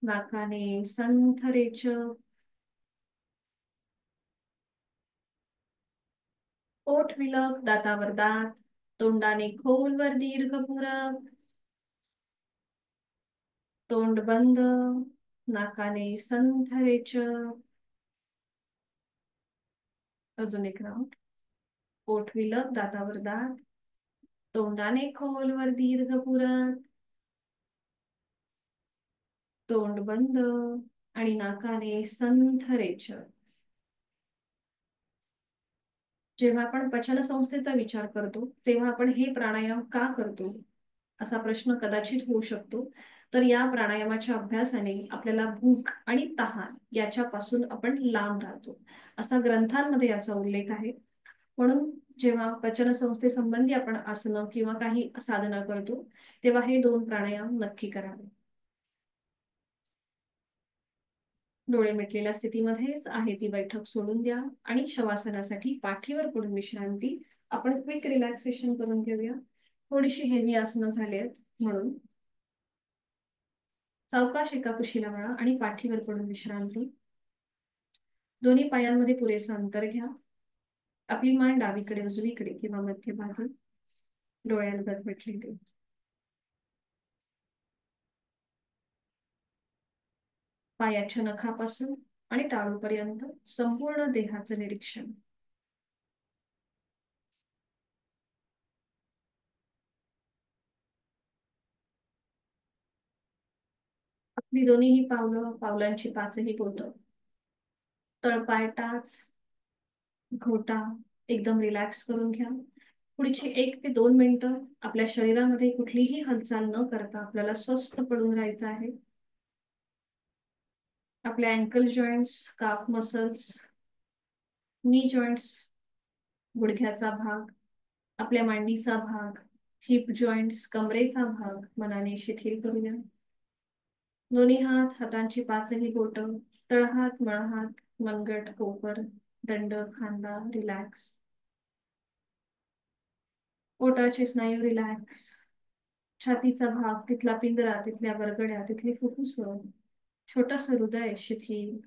नाकाने संथ रेचक. ओठ विलक दातावर दात. तोंडाने खोलवर दीर्घ पूरक. तोंड बंद. नाकाने संथ रेचक. अजून एक राऊंड. ओठ विलक दातावर दात. तोंडाने खोलवर दीर्घ पूरक. तोंड बंद आणि नाकाने संथ रेचक. जेव्हा आपण पचन संस्थेचा विचार करतो तेव्हा आपण हे प्राणायाम का करतो असा प्रश्न कदाचित होऊ शकतो. तर या प्राणायामाच्या अभ्यासाने आपल्याला भूक आणि तहान याच्यापासून आपण लांब राहतो, असा ग्रंथांमध्ये याचा उल्लेख आहे. म्हणून जेव्हा पचन संस्थेसंबंधी आपण आसनं किंवा काही साधना करतो तेव्हा हे दोन प्राणायाम नक्की करावे. डोळे मिटलेल्या स्थितीमध्येच आहे ती बैठक सोडून द्या आणि शवासनासाठी पाठीवर पडून विश्रांती. आपण क्विक रिलॅक्सेशन करून घेऊया. थोडीशी हेवी आसनं झाली म्हणून सावकाश एका कुशीला वळा आणि पाठीवर पडून विश्रांती. दोन्ही पायांमध्ये पुरेसं अंतर घ्या. आपली मान डावीकडे उजवीकडे किंवा मध्यभागी डोळ्यांवर मिटलेले. पायाच्या नखापासून आणि टाळूपर्यंत संपूर्ण देहाचं निरीक्षण. आपली दोन्हीही पावलांची पाचही बोटं, तळपाय टाच, घोटा एकदम रिलॅक्स करून घ्या. पुढची 1 ते 2 मिनिटं आपल्या शरीरामध्ये कुठलीही हालचाल न करता आपल्याला स्वस्थ पडून राहायचं आहे. आपल्या अँकल जॉईंट्स, काफ मसल्स, नी जॉईंट्स, गुडघ्याचा भाग, आपल्या मांडीचा भाग, हिप जॉईंट्स, कमरेचा भाग मनाने शिथिल करूया. दोन्ही हातांची पाचही बोटं, तळहात, मळहात, मनगट, कोपर, दंड, खांदा रिलॅक्स. पोटाचे स्नायू रिलॅक्स. छातीचा भाग, तिथला पिंजरा, तिथल्या बरगड्या, तिथली फुफ्फुस, छोटस हृदय शिथिल.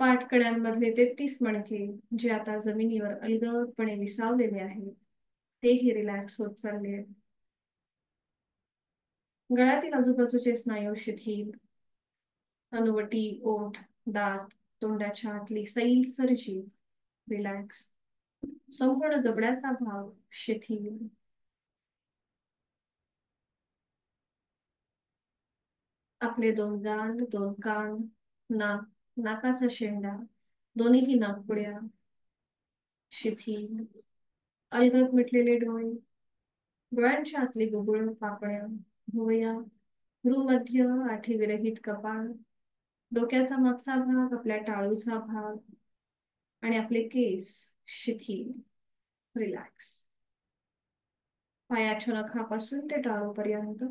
पाठकड्यांमधले 33 मणके जे आता जमिनीवर अलगदपणे विसावलेले आहेत तेही रिलॅक्स होत चालले. गळ्यातील आजूबाजूचे स्नायू शिथिल. हनुवटी, ओठ, दात, तोंडाच्या आतली सैलसर जीभ रिलॅक्स. संपूर्ण जबड्याचा भाग शिथिल. आपले 2 गाल, 2 कान, नाक, नाकाचा शेंडा, दोन्हीही नाकपुड्या शिथिल. अलगद मिटलेले डोळे, डोळ्यांच्या आतली गुबुळ, पापण्या, भुवया, भ्रूमध्य, आठी विरहित कपाळ, डोक्याचा मागचा भाग, आपल्या टाळूचा भाग आणि आपले केस शिथिल रिलॅक्स. पायाच्या नखापासून ते टाळूपर्यंत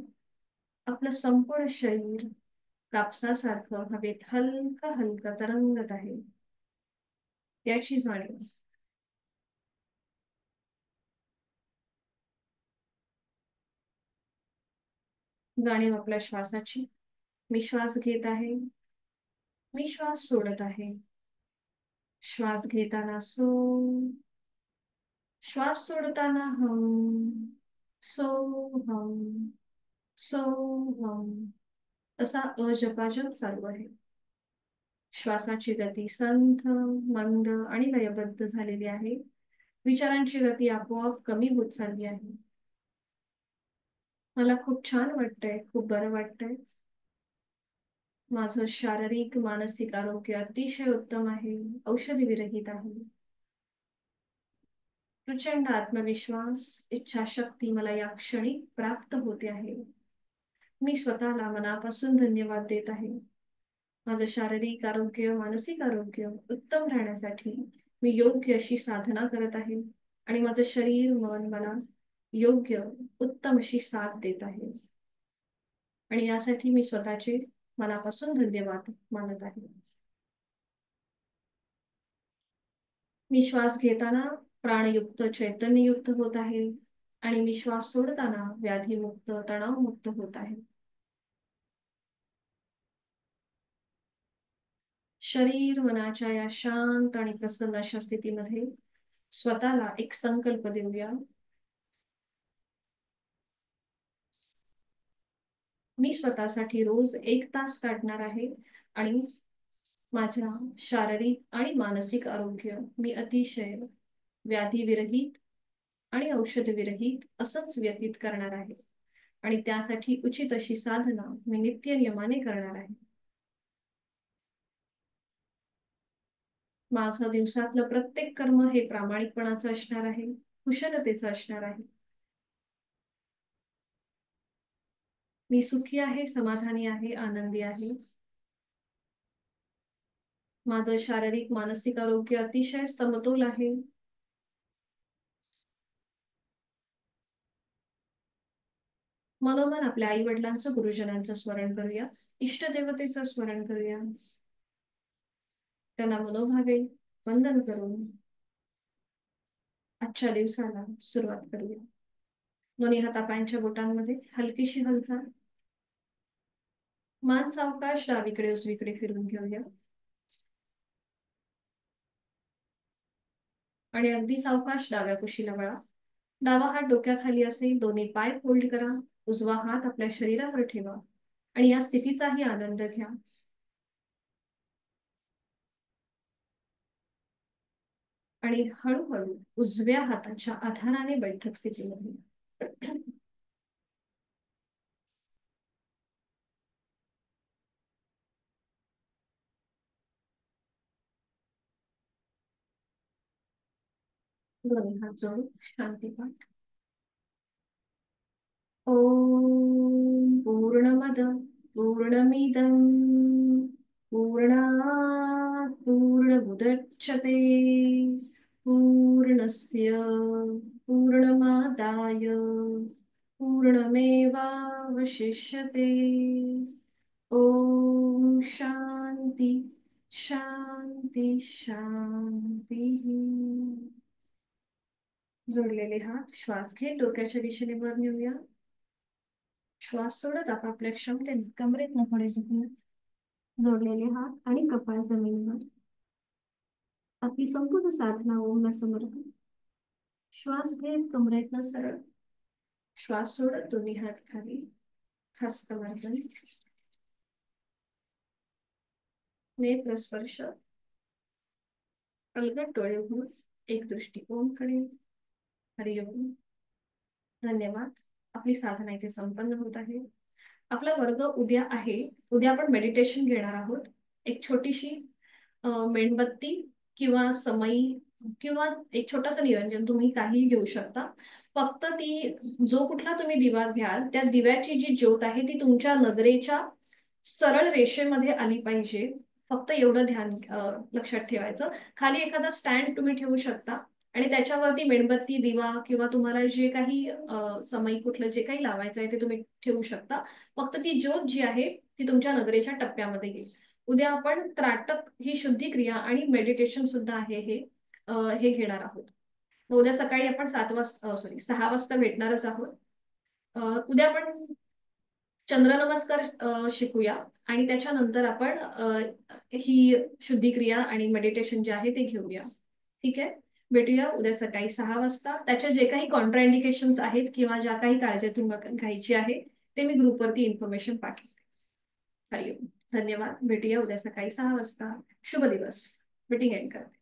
आपलं संपूर्ण शरीर कापसासारखं हवेत हलकं हलकं तरंगत आहे याची जाणीव. जाणीव आपल्या श्वासाची. मी श्वास घेत आहे, मी श्वास सोडत आहे. श्वास घेताना सो, श्वास सोडताना हम, सो हम, सो हम असा अजपाजप चालू आहे. श्वासाची गती संथ, मंद आणि लयबद्ध झालेली आहे. विचारांची गती आपोआप कमी होत चालली आहे. मला खूप छान वाटतंय, खूप बरं वाटतंय. माझं शारीरिक मानसिक आरोग्य अतिशय उत्तम आहे, औषधी विरहित आहे. प्रचंड आत्मविश्वास, इच्छाशक्ती मला या क्षणी प्राप्त होते आहे. मी स्वतःला मनापासून धन्यवाद देत आहे. माझं शारीरिक आरोग्य, मानसिक आरोग्य उत्तम राहण्यासाठी मी योग्य अशी साधना करत आहे आणि माझं शरीर, मन मला योग्य उत्तम अशी साथ देत आहे आणि यासाठी मी स्वतःचे मनापासून धन्यवाद मानत आहे. मी श्वास घेताना प्राणयुक्त, चैतन्ययुक्त होत आहे आणि मी श्वास सोडताना व्याधीमुक्त, तणावमुक्त होत आहे. शरीर मनाच्या या शांत आणि प्रसन्न अशा स्थितीमध्ये स्वतःला एक संकल्प देऊया. मी स्वतःसाठी रोज 1 तास काढणार आहे आणि माझ्या शारीरिक आणि मानसिक आरोग्य मी अतिशय व्याधीविरहित आणि औषध विरहित असंच व्यतीत करणार आहे आणि त्यासाठी उचित अशी साधना मी नित्य नियमाने करणार आहे. माझं दिवसातलं प्रत्येक कर्म हे प्रामाणिकपणाचं असणार आहे, कुशलतेचं असणार आहे. मी सुखी आहे, समाधानी आहे, आनंदी आहे. माझं शारीरिक मानसिक आरोग्य अतिशय समतोल आहे. मनोमन आपल्या आई वडिलांचं, गुरुजनांचं स्मरण करूया, इष्टदेवतेचं स्मरण करूया, त्यांना मनोभावे वंदन करून आजच्या दिवसाला सुरुवात करूया. दोन्ही हातापायांच्या बोटांमध्ये हलकीशी हालचाल. मान सावकाश डावीकडे उजवीकडे फिरून घेऊया आणि अगदी सावकाश डाव्या कुशीला वळा. डावा हात डोक्याखाली असेल, दोन्ही पाय फोल्ड करा, उजवा हात आपल्या शरीरावर ठेवा आणि या स्थितीचाही आनंद घ्या. आणि हळूहळू उजव्या हाताच्या आधाराने बैठक स्थितीमध्ये. दोन्ही हात जोडून शांती पाठ. ओम पूर्णमद पूर्णमिदं पूर्णात् पूर्णमुदच्यते पूर्णस्य पूर्णमादाय पूर्णमेवावशिष्यते. ओम शांती शांती शांती. जोडलेले हात श्वास घेत डोक्याच्या दिशेने वर नेऊया. श्वास सोडत आपापल्या क्षमतेने कमरेतनं पुढे झुकूया. जोडलेले हात आणि कपाळ जमिनीवर. आपली संपूर्ण साधना ओमला समर्पित. श्वास घेत कमरेतनं सरळ, श्वास सोडत दोन्ही हात खाली, हस्तमर्दन, नेत्र स्पर्श, अलगद डोळे उघडून एक दृष्टी ओमकडे. हरिओम. धन्यवाद. आपली साधना इथे संपन्न होत आहे. आपला वर्ग उद्या आहे. उद्या आपण मेडिटेशन घेणार आहोत. एक छोटीशी मेणबत्ती किंवा समई किंवा एक छोटासा निरंजन तुम्ही काहीही घेऊ शकता. फक्त ती जो कुठला तुम्ही दिवा घ्याल त्या दिव्याची जी ज्योत आहे ती तुमच्या नजरेच्या सरळ रेषेमध्ये आली पाहिजे. फक्त एवढं ध्यान लक्षात ठेवायचं. खाली एखादा स्टँड तुम्ही ठेवू शकता आणि त्याच्यावरती मेणबत्ती दिवा किंवा तुम्हाला जे काही समई कुठलं जे काही लावायचं आहे ते तुम्ही ठेवू शकता. फक्त ती ज्योत जी आहे ती तुमच्या नजरेच्या टप्प्यामध्ये येईल. उद्या आपण त्राटक ही शुद्धी क्रिया आणि मेडिटेशन सुद्धा आहे हे घेणार आहोत. उद्या सकाळी आपण 6 वाजता भेटणारच आहोत. उद्या आपण चंद्र नमस्कार शिकूया आणि त्याच्यानंतर आपण ही शुद्धी क्रिया आणि मेडिटेशन जे आहे ते घेऊया. ठीक आहे. भेटूया उद्या सकाळी 6 वाजता. त्याच्या जे काही कॉन्ट्राइंडिकेशन्स आहेत किंवा ज्या काही काळजी तुम्हाला घ्यायची आहे ते मी ग्रुपवरती इन्फॉर्मेशन पाठवते. हरिओम. धन्यवाद. भेटूया उद्या सकाळी 6 वाजता. शुभ दिवस. मीटिंग एंड करते.